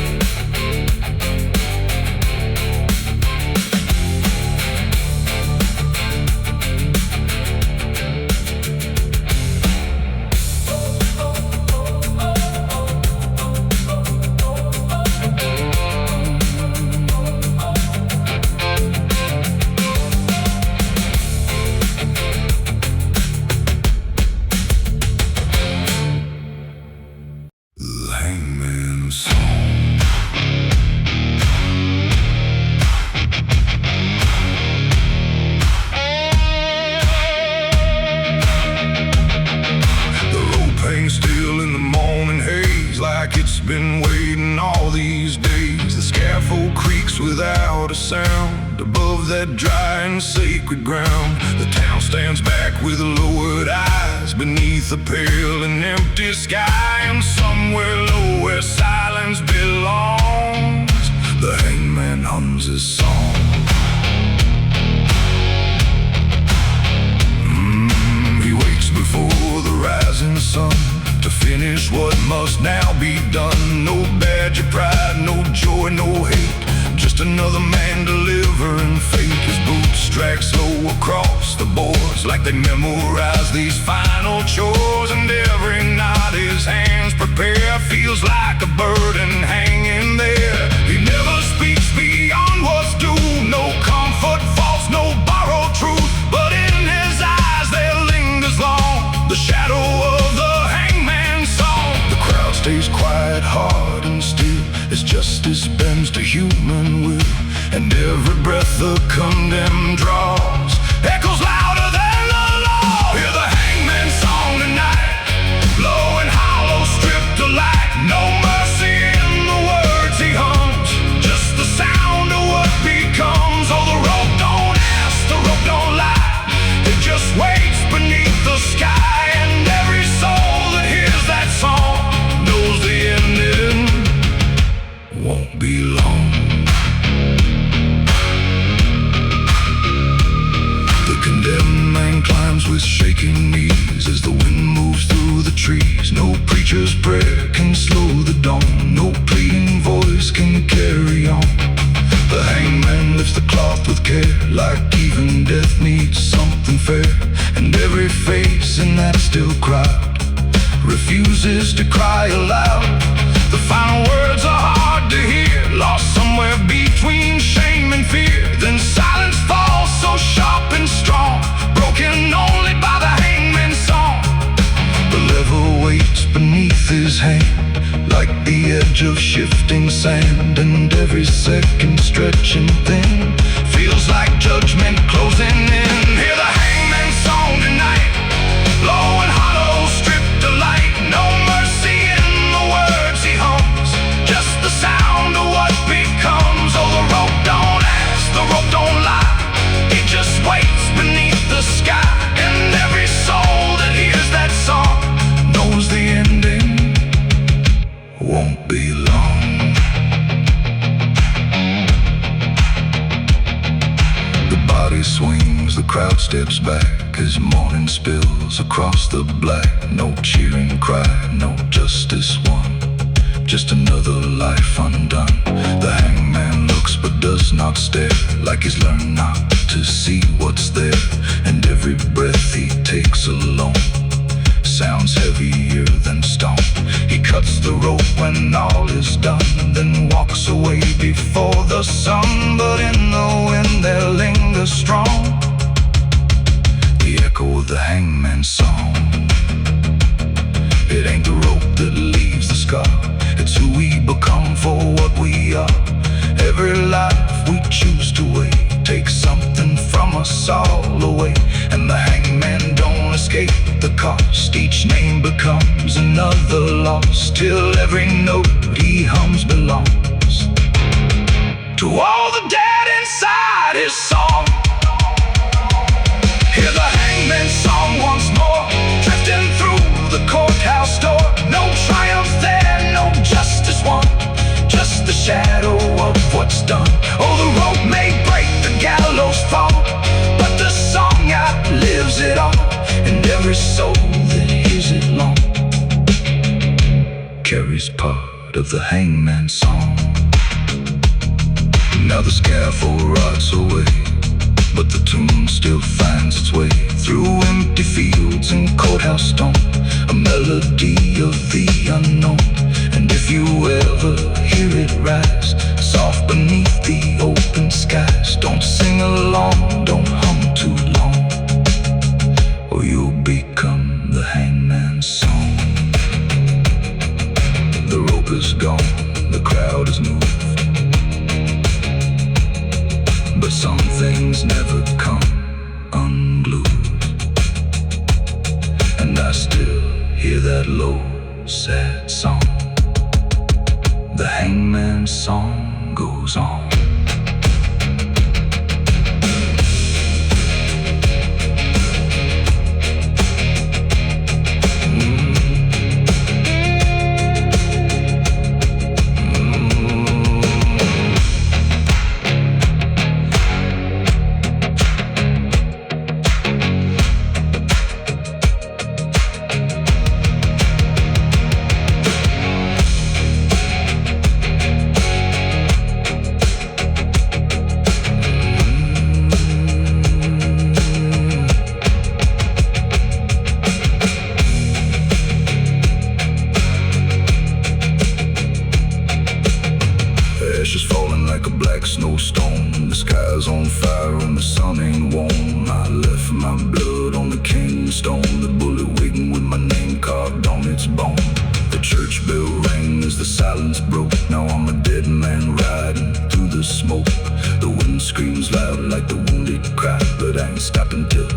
Been waiting all these days. The scaffold creaks without a sound above that dry and sacred ground. The town stands back with lowered eyes beneath a pale and empty sky. And somewhere low where silence belongs, the hangman hums his song. He wakes before the rising sun to finish what must now be done. No badge of pride, no joy, no hate, just another man delivering fate. His boots drag slow across the boards like they memorize these final chores. And every night his hands prepare feels like a burden hanging there. He never speaks beyond what's due, no comfort false, no borrowed truth, but in his eyes there lingers long the shadow of the stays quiet, hard and still, as justice bends to human will. And every breath the condemned draws echoes louder than the law. Hear the hangman's song tonight, low and hollow, stripped to light. No mercy in the words he hums, just the sound of what becomes. Oh, the rope don't ask, the rope don't lie, it just waits beneath the sky. And every soul that hears that song knows the ending won't be long. The condemned man climbs with shaking knees as the wind moves through the trees. No preacher's prayer can slow the dawn, no pleading voice can carry on. The hangman lifts the cloth with care, like even death needs something fair. And every face in that still crowd refuses to cry aloud. The final words are hard to hear, lost somewhere between shame and fear. Then silence falls so sharp and strong, broken only by the hangman's song. The lever waits beneath his hand, like the edge of shifting sand. And every second stretching thin feels like judgment closing in. Hear the hangman's song tonight, low and hollow, stripped to light. No mercy in the words he hums, just the sound of what becomes. Oh, the rope don't ask, the rope don't lie, it just waits beneath the sky. And every soul that hears that song knows the ending won't be long. The body swings, the crowd steps back as morning spills across the black. No cheering cry, no justice won, just another life undone. The hangman looks but does not stare, like he's learned not to see what's there. And every breath he takes alone sounds heavier than stone. He cuts the rope when all is done, then walks away before the sun. But in the wind there lingers strong the echo of the hangman's song. It ain't the rope that leaves the scar, it's who we become for what we are. Every life we choose to wait takes something from us all away. And the hangman don't escape the cost. Each name becomes another loss, till every note he hums belongs to all the dead inside his song. Hear the hangman's song once more, drifting through the courthouse door. No triumph there, no justice won, just the shadow of what's done. Oh, the rope may break, the gallows fall, but the song outlives it all, and every soul that hears it long carries part of the hangman's song. Now the scaffold rots away, but the tune still finds its way through empty fields and courthouse stone, a melody of the unknown. And if you ever hear it rise, soft beneath the open skies, don't sing along, don't hum too long, or you'll become the hangman's song. The rope is gone, the crowd is moved, but some things never come unglued. And I still hear that low, sad song. The hangman's song goes on. Ashes falling like a black snowstorm, the sky's on fire and the sun ain't warm. I left my blood on the king's stone, the bullet waiting with my name carved on its bone. The church bell rang as the silence broke. Now I'm a dead man riding through the smoke. The wind screams loud like the wounded cry, but I ain't stopping till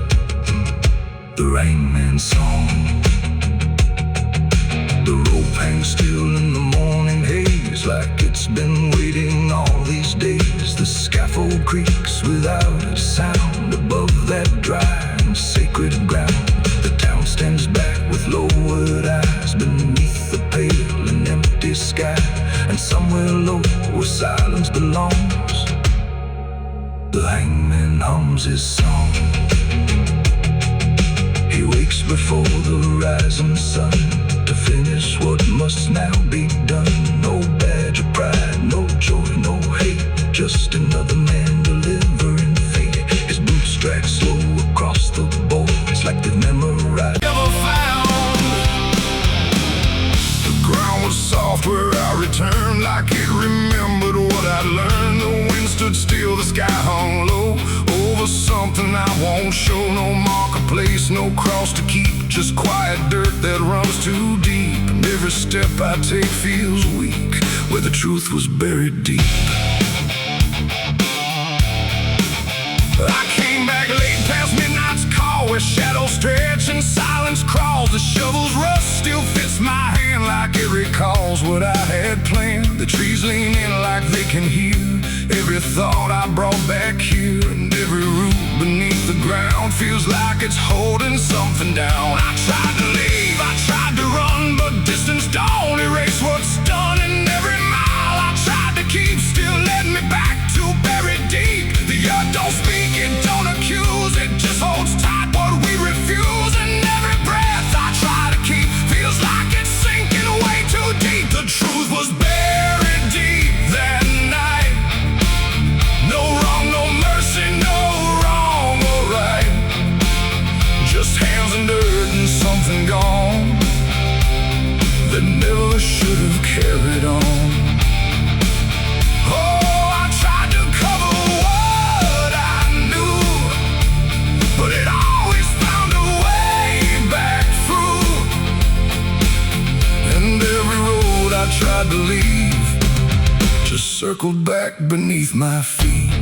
the hangman's song. The rope hangs still in the morning haze, like it's been waiting all these days. The scaffold creaks without a sound above that dry and sacred ground. The town stands back with lowered eyes beneath the pale and empty sky, and somewhere low where silence belongs, the hangman hums his song. He wakes before the rising sun to finish what must now be done. No badge of pride, no joy, no hate, just another man delivering fate. His boots drag slow across the boards like they've memorized. Never found. The ground was soft where I returned, like it remembered what I'd learned. The wind stood still, the sky hung low over something I won't show. No marker place, no cross to keep, just quiet dirt that runs too deep. And every step I take feels weak, where the truth was buried deep. I came back late past midnight's call, where shadows stretch and silence crawls. The shovel's rust still fits my hand like it recalls what I had planned. The trees lean in like they can hear every thought I brought back here, and every root beneath the ground feels like it's holding something down. I tried to leave, I tried to run, but distance don't erase what's done. And every mile I tried to keep still led me back to buried deep. The earth don't speak, it don't accuse, it just holds tight what we refuse. And every breath I try to keep feels like it's sinking way too deep. The truth was buried deep that night. No wrong, no mercy, no wrong or right, just hands and dirt and something gone that never should have carried on. Oh, I tried to cover what I knew, but it always found a way back through. And every road I tried to leave just circled back beneath my feet.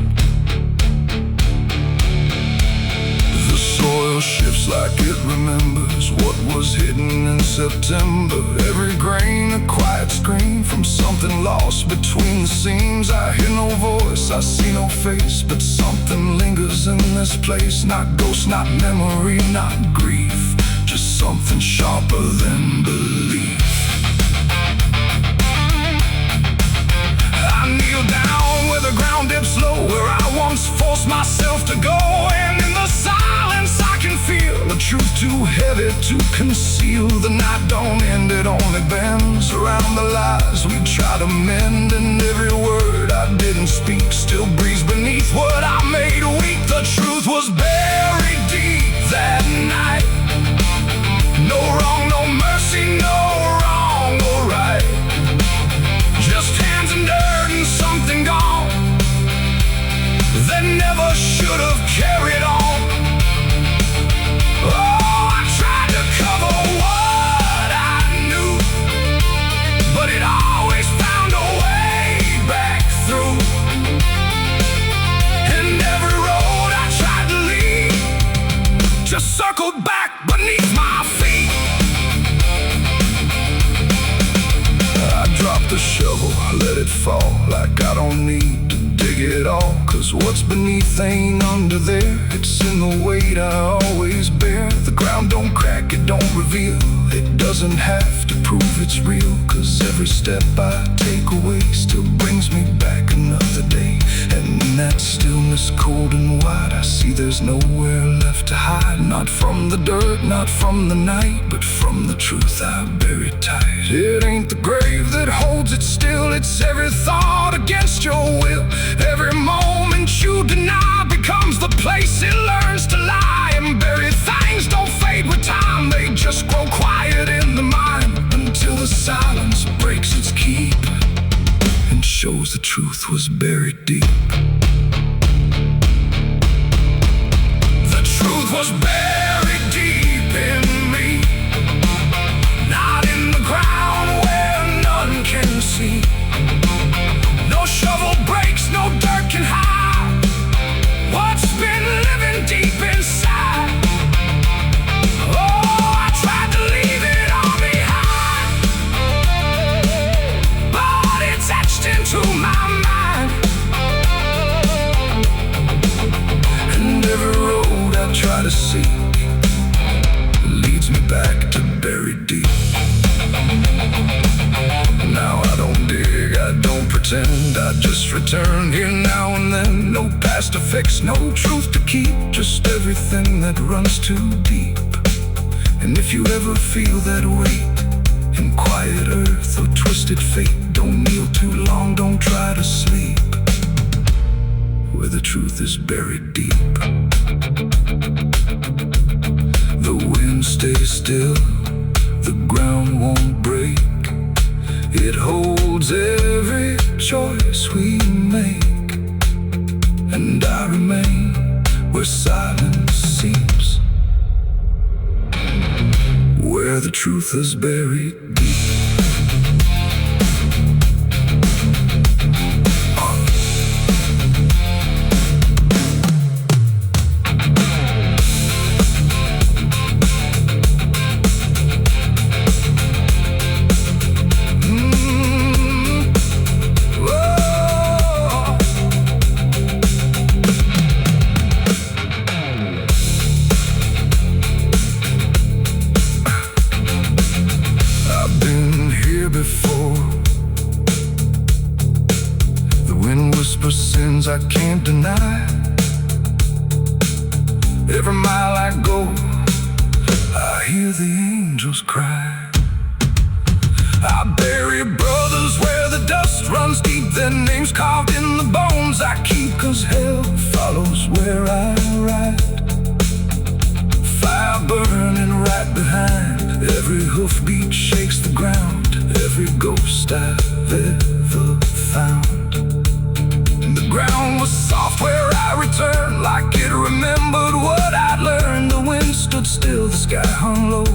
The soil shifts feels like it remembers what was hidden in September. Every grain a quiet scream from something lost between the seams. I hear no voice, I see no face, but something lingers in this place. Not ghost, not memory, not grief, just something sharper than belief. I kneel down where the ground dips low, where I once forced myself to go. And in the silence I can feel the truth too heavy to conceal. The night don't end, it only bends around the lies we try to mend. And every word I didn't speak still breathes beneath what I made weak. The truth was buried deep that night. No wrong, no mercy, no wrong or right. Just hands and dirt and something gone that never should have carried on. Oh, I tried to cover what I knew, but it always found a way back through. And every road I tried to leave just circled back beneath my feet. I dropped the shovel, let it fall, like I don't need to dig it all. Cause what's beneath ain't under there, it's in the weight I always bear. The ground don't crack, it don't reveal, it doesn't have to prove it's real. Cause every step I take away still brings me back another day. And in that stillness cold and wide, I see there's nowhere left to hide. Not from the dirt, not from the night, but from the truth I buried tight. It ain't the grave that holds it still, it's every thought against your will. Every moment you deny becomes the place it learns to lie. And buried things don't fade with time, they just grow quiet in the mind, until the silence breaks its keep and shows the truth was buried deep. The truth was buried deep in me, not in the ground where none can see. No shovel breaks, no dirt can hide what's been living deep inside. Oh, I tried to leave it all behind, but it's etched into my mind. And every road I try to seek leads me back to buried deep. Now I don't dig, I don't pretend, I just return here now and then. No past to fix, no truth to keep, just everything that runs too deep. And if you ever feel that weight in quiet earth or twisted fate, don't kneel too long, don't try to sleep where the truth is buried deep. The wind stays still, the ground won't break, it holds every choice we make. And I remain where silence seeps, where the truth is buried deep. Sins I can't deny. Every mile I go, I hear the angels cry. I bury brothers where the dust runs deep, their names carved in the bones I keep. Cause hell follows where I ride, fire burning right behind. Every hoofbeat shakes the ground, every ghost I've ever found. The ground was soft where I returned, like it remembered what I'd learned. The wind stood still, the sky hung low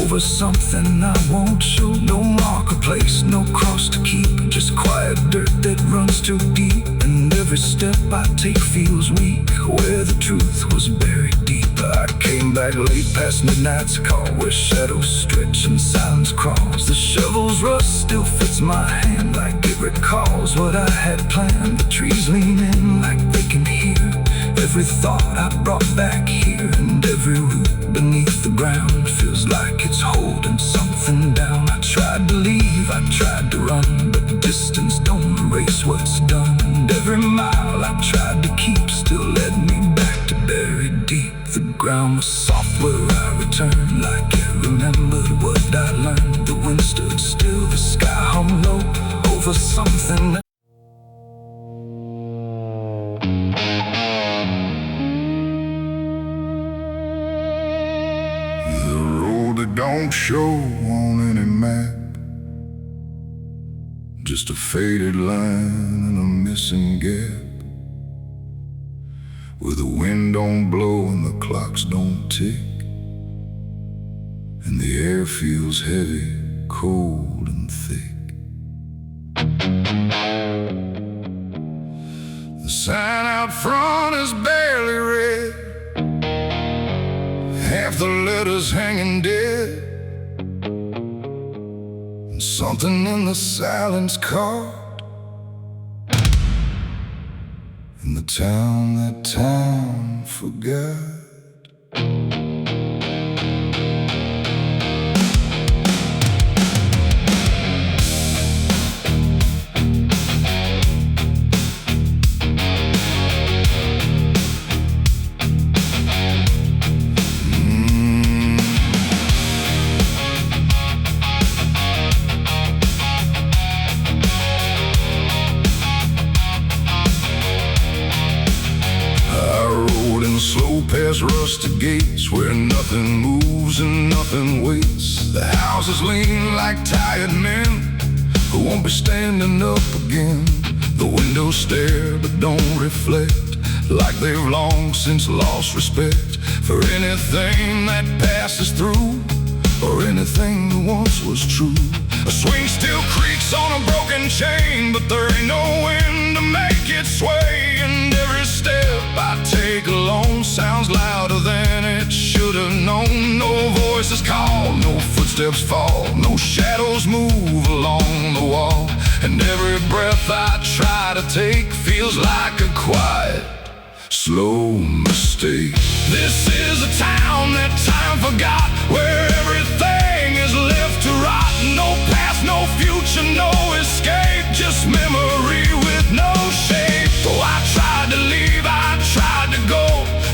over something I won't show. No marker place, no cross to keep, just quiet dirt that runs too deep. Every step I take feels weak, where the truth was buried deep. I came come back late past midnight's call, where shadows stretch and silence crawls. The shovel's rust still fits my hand like it recalls what I had planned. The trees lean in like they can hear every thought I brought back here, and every root beneath the ground feels like it's holding something down. I tried to leave, I tried to run, but distance don't erase what's done. And every mile I tried to keep still led me back to buried deep. The ground was soft where I returned, like I remembered what I learned. The wind stood still, the sky hung low over something that don't show on any map, just a faded line and a missing gap, where the wind don't blow and the clocks don't tick, and the air feels heavy, cold and thick. The sign out front is barely read, half the letters hanging dead, and something in the silence caught in the town that time forgot. Slow past rusted gates where nothing moves and nothing waits. The houses lean like tired men who won't be standing up again. The windows stare but don't reflect, like they've long since lost respect for anything that passes through, or anything that once was true. A swing still creaks on a broken chain, but there ain't no wind to make it sway. And every step I take alone sounds louder than it should have known. No voices call, no footsteps fall, no shadows move along the wall. And every breath I try to take feels like a quiet, slow mistake. This is a town that time forgot, where everything is left to rot. No past, no future, no escape, just memory with no shape. Oh, I tried to leave, I tried to go,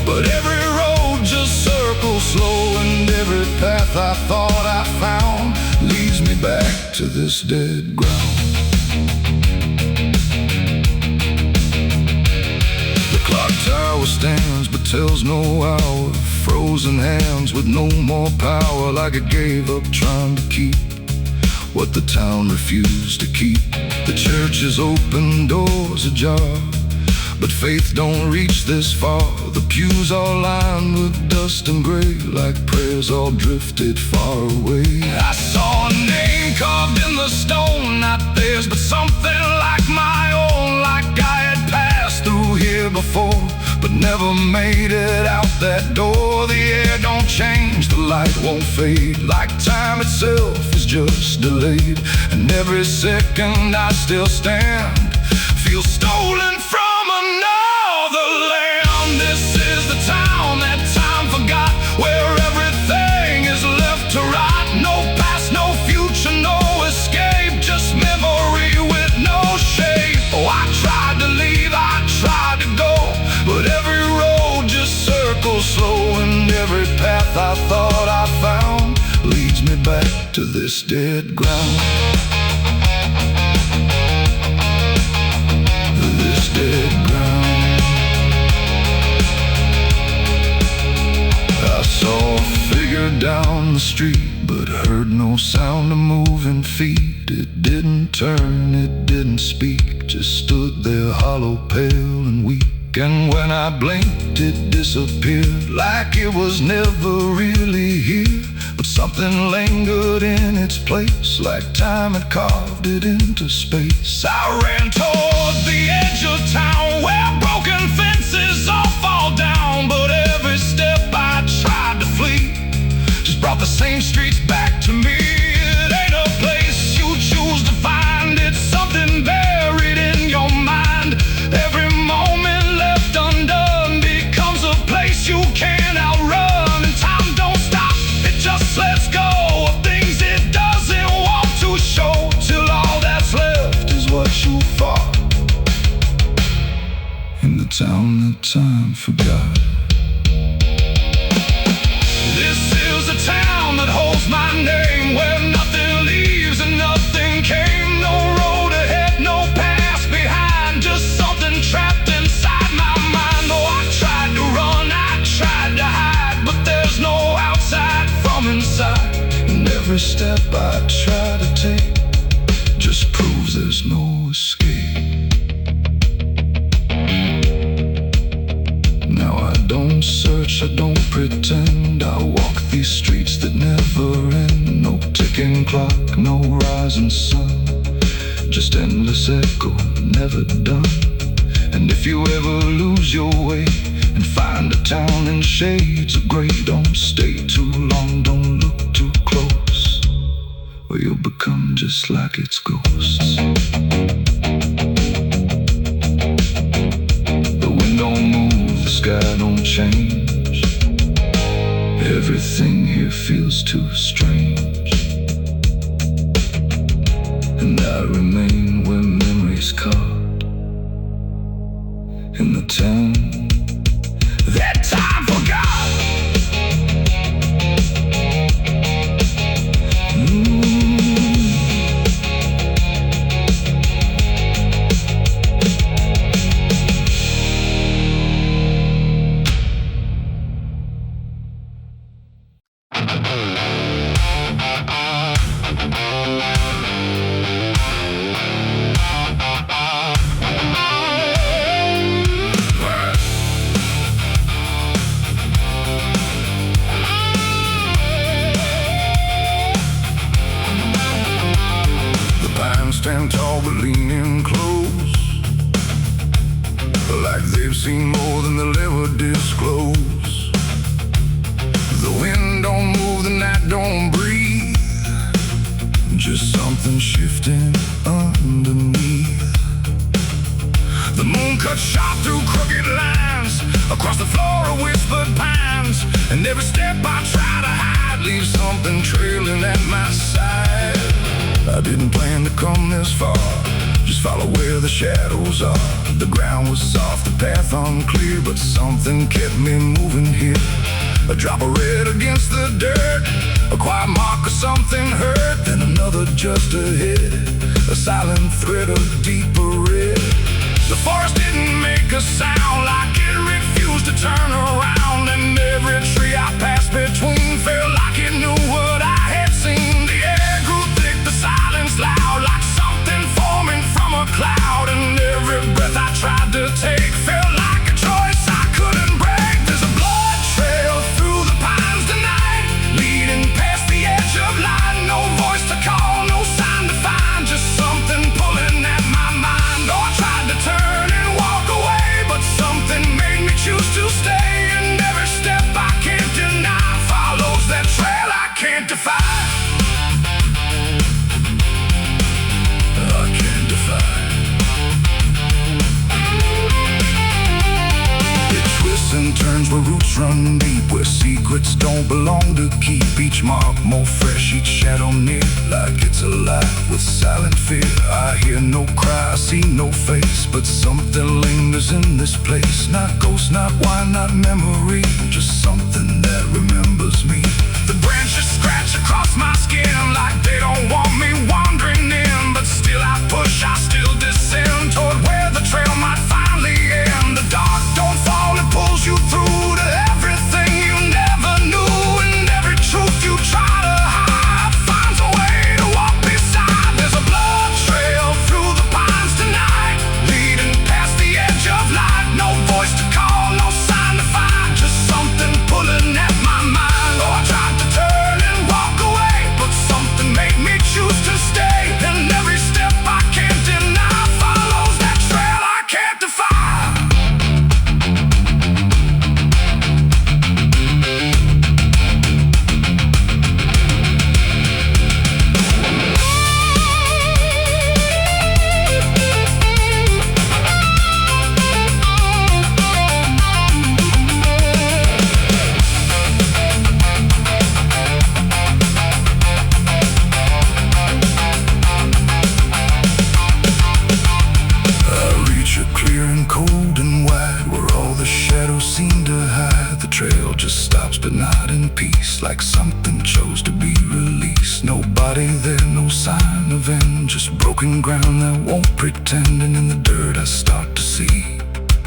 but every road just circles slow. And every path I thought I found leads me back to this dead ground. The clock tower stands but tells no hour, frozen hands with no more power, like it gave up trying to keep what the town refused to keep. The church's open doors ajar, but faith don't reach this far. The pews are lined with dust and gray, like prayers all drifted far away. I saw a name carved in the stone, not theirs but something like my own, like I had passed through here before, but never made it out that door. The air don't change, the light won't fade, like time itself is just delayed. And every second I still stand feels stolen from another land. This is the town that time forgot, where everything is left to rot. No past, no future, no escape, just memory with no shape. Oh, I tried to leave, I tried to go, but every road just circles slow. And every path I thought I found leads me back to this dead ground. This dead ground. I saw a figure down the street, but heard no sound of moving feet. It didn't turn, it didn't speak, just stood there hollow, pale and weak. And when I blinked, it disappeared, like it was never really here. But something lingered in its place, like time had carved it into space. I ran toward the edge of town, where broken fences all fall down, but every step I tried to sound that time forgot. This is a town that holds my name, where nothing leaves and nothing came. No road ahead, no past behind, just something trapped inside my mind. Oh, I tried to run, I tried to hide, but there's no outside from inside. And every step I try to take just proves there's no escape. Now I don't search, I don't pretend. I walk these streets that never end. No ticking clock, no rising sun, just endless echo, never done. And if you ever lose your way and find a town in shades of gray, don't stay too long, don't look too close, or you'll become just like its ghosts. The wind don't move, the sky don't change. Everything here feels too strange. And I remain where memories caught, in the town That time forgot. Stand tall but leaning close, like they've seen more than they'll ever disclose. The wind don't move, the night don't breathe, just something shifting underneath. The moon cuts sharp through crooked lines, across the floor of whispered pines. And every step I try to hide leaves something trailing at my side. I didn't plan to come this far, just follow where the shadows are. The ground was soft, the path unclear, but something kept me moving here. A drop of red against the dirt, a quiet mark of something hurt, then another just ahead, a silent thread of deeper red. The forest didn't make a sound, like it refused to turn around. And every tree I passed between felt like it knew what I had seen. The air grew thick, the silence loud, like something forming from a cloud. And every breath I tried to take felt like a choice I couldn't break. There's a blood trail through the pines tonight, leading past the edge of light. No voice to call, no sign to find, just something pulling at my mind. Oh, I tried to turn and walk away, but something made me choose to stay. And every step I can't deny follows that trail I can't defy. I can't defy. It twists and turns where roots run deep, where secrets don't belong to keep. Each mark more fresh, each shadow near, like it's alive with silent fear. I hear no cry, I see no face, but something lingers in this place. Not ghost, not wine, not memory, just something that remembers me. The branches scratch across my skin, like they don't want me wandering in. But still I push, I still descend toward where the trail might finally end. The dark don't fall, it pulls you through to everything you never knew. And every truth you try to hide finds a way to walk beside. There's a blood trail through the pines tonight, leading past the edge of light. No voice to call, no sign to find, just something pulling trail just stops but not in peace, like something chose to be released. Nobody there, no sign of end, just broken ground that won't pretend. And in the dirt I start to see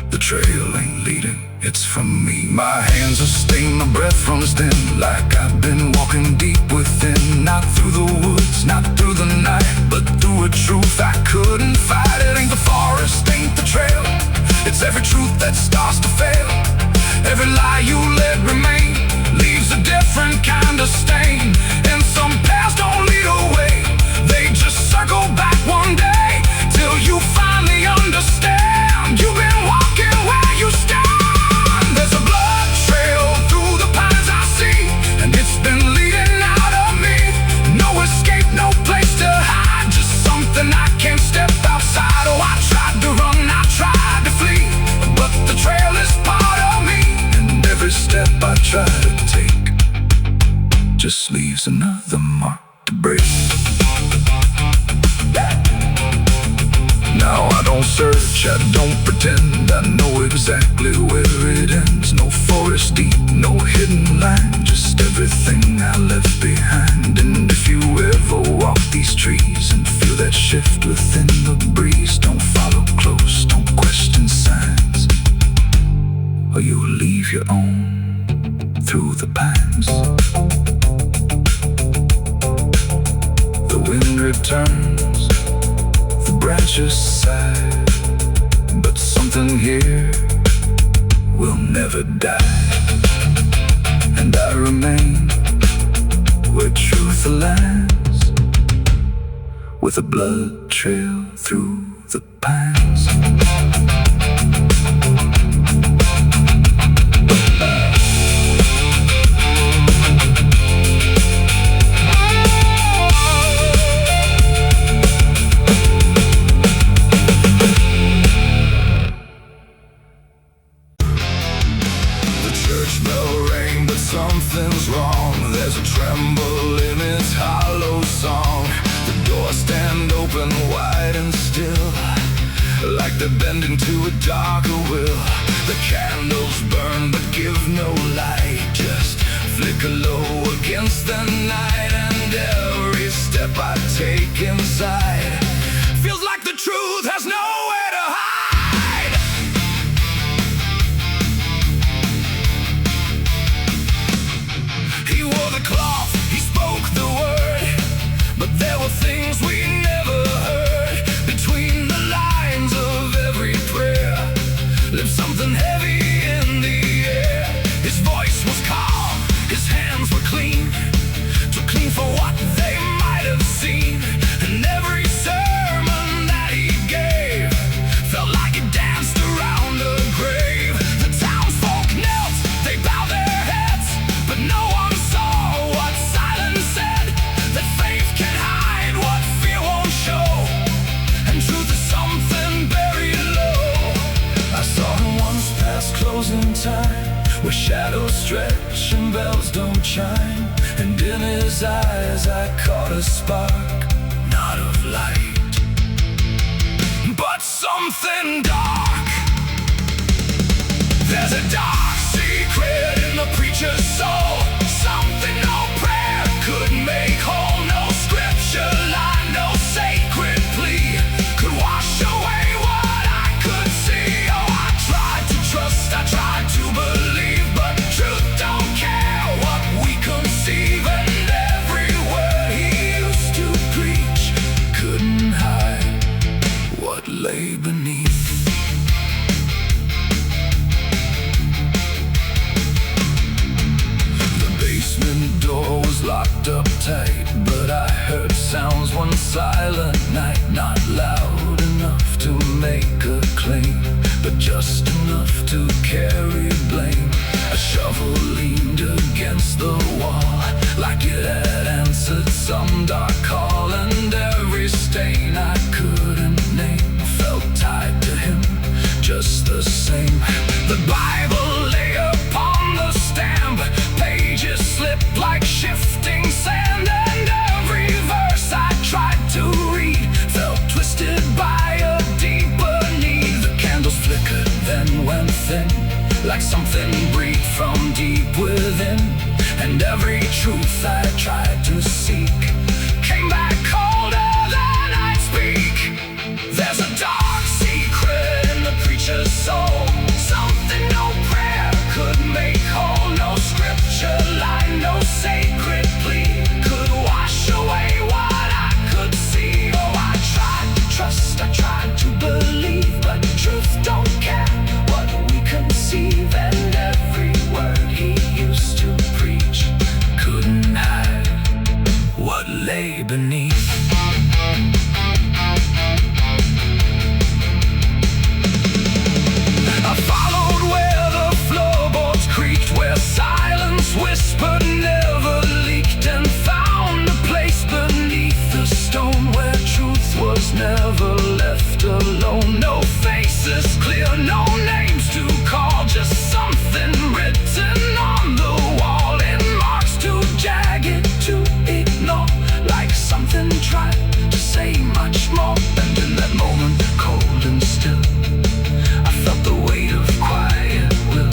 the trail ain't leading, it's from me. My hands are stained, my breath runs thin, like I've been walking deep within. Not through the woods, not through the night, but through a truth I couldn't fight. It ain't the forest, ain't the trail, it's every truth that starts to fail. Every lie you let remain leaves a different kind of stain. And some paths don't lead away, they just circle back one day, till you finally understand you've been walking where you stand. There's a blood trail through the pines I see, and it's been leading out of me. No escape, no place to hide, just something I can't step outside. Oh, I tried to run, I tried to flee, but the trail is part of me. And every step I try to take just leaves another mark to break. Now I don't search, I don't pretend, I know exactly where it ends. No forest deep, no hidden line, just everything I left behind. And if you ever walk these trees and feel that shift within the breeze, don't follow close, don't question signs, or you'll leave your own through the pines. The wind returns, the branches sigh, but something here will never die. And I remain where truth aligns, with a blood trail through the pines. Something's wrong, there's a tremble in its hollow song. The doors stand open wide and still, like they're bending to a darker will. The candles burn but give no light, just flicker low against the night. And every step I take inside feels like the truth has nowhere to hide. He wore the cloth, he spoke the word, but there were things we never heard. Between the lines of every prayer lived something heavy in the air. His voice was calm, his hands were clean, too clean for what they might have seen. And every sermon that he gave felt like it danced around a grave. The townsfolk knelt, they bowed their heads, but no one closing time, where shadows stretch and bells don't chime. And in his eyes I caught a spark, not of light, but something dark. There's a dark secret in the preacher's soul, something no prayer could make whole. No scripture line, no sacred plea could wash away what I could see. Oh, I tried to trust, I tried to believe, but truth don't care what we conceive. And every word he used to preach couldn't hide what lay beneath. The basement door was locked up tight, but I heard sounds one silent night. Not loud enough to make a claim, but just enough to carry blame. A shovel leaned against the wall, like it had answered some dark call. And every stain I couldn't name felt tied to him just the same. The Bible lay upon the stamp, pages slipped like shifting sand. And every verse I tried to read felt twisted by a deeper need. The candles flickered, then went thin, like something breathed from deep within, and every truth I tried to seek came back colder than I'd speak. There's a dark secret in the preacher's soul, something no prayer could make whole. No scripture line, no sacred plea could wash away what I could see. Oh, I tried to trust, I tried to believe, but truth don't care what we conceive. And every word he used to preach couldn't hide what lay beneath. I followed where the floorboards creaked, where silence whispered, never leaked, and found a place beneath the stone where truth was never left alone. No faces clear, no names to call, just something written on the wall in marks too jagged to ignore, like something tried to say much more. And in that moment, cold and still, I felt the weight of quiet will.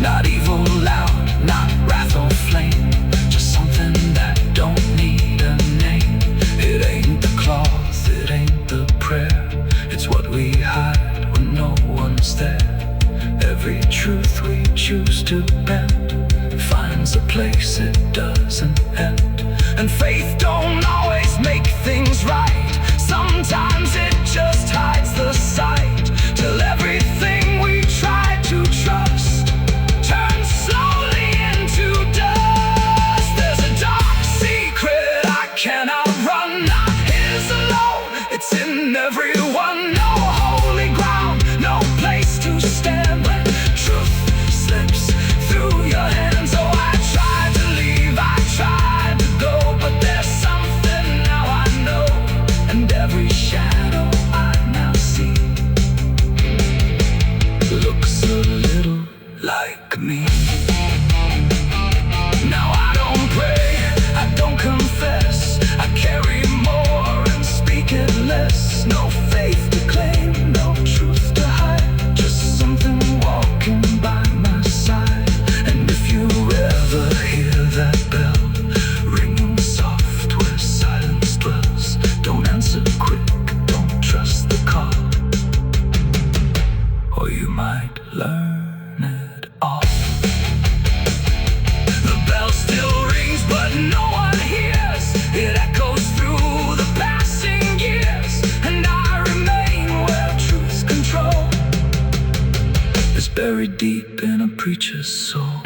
Not evil loud, not wrath or flame, just something that don't need a name. It ain't the cloth, it ain't the prayer, it's what we hide when no one's there. Every truth we choose to bend finds a place it doesn't end. And faith don't always make things right, sometimes it just hides the sight, till everything we try to trust turns slowly into dust. There's a dark secret I cannot run, not his alone, it's in everyone. No holy ground, no place to stand when truth slips through your hands. Oh, I tried to leave, I tried to go, but there's something now I know, and every shadow I now see looks a little like me. Now I don't pray, I don't confess, I carry more and speak it less. No faith to claim, no truth to hide, just something walking by my side. And if you ever hear that bell ringing soft where silence dwells, don't answer quick, don't trust the call, or you might learn it all. The bell still rings, but no one hears. It echoes through the passing years, and I remain where truth's control is buried deep in a preacher's soul.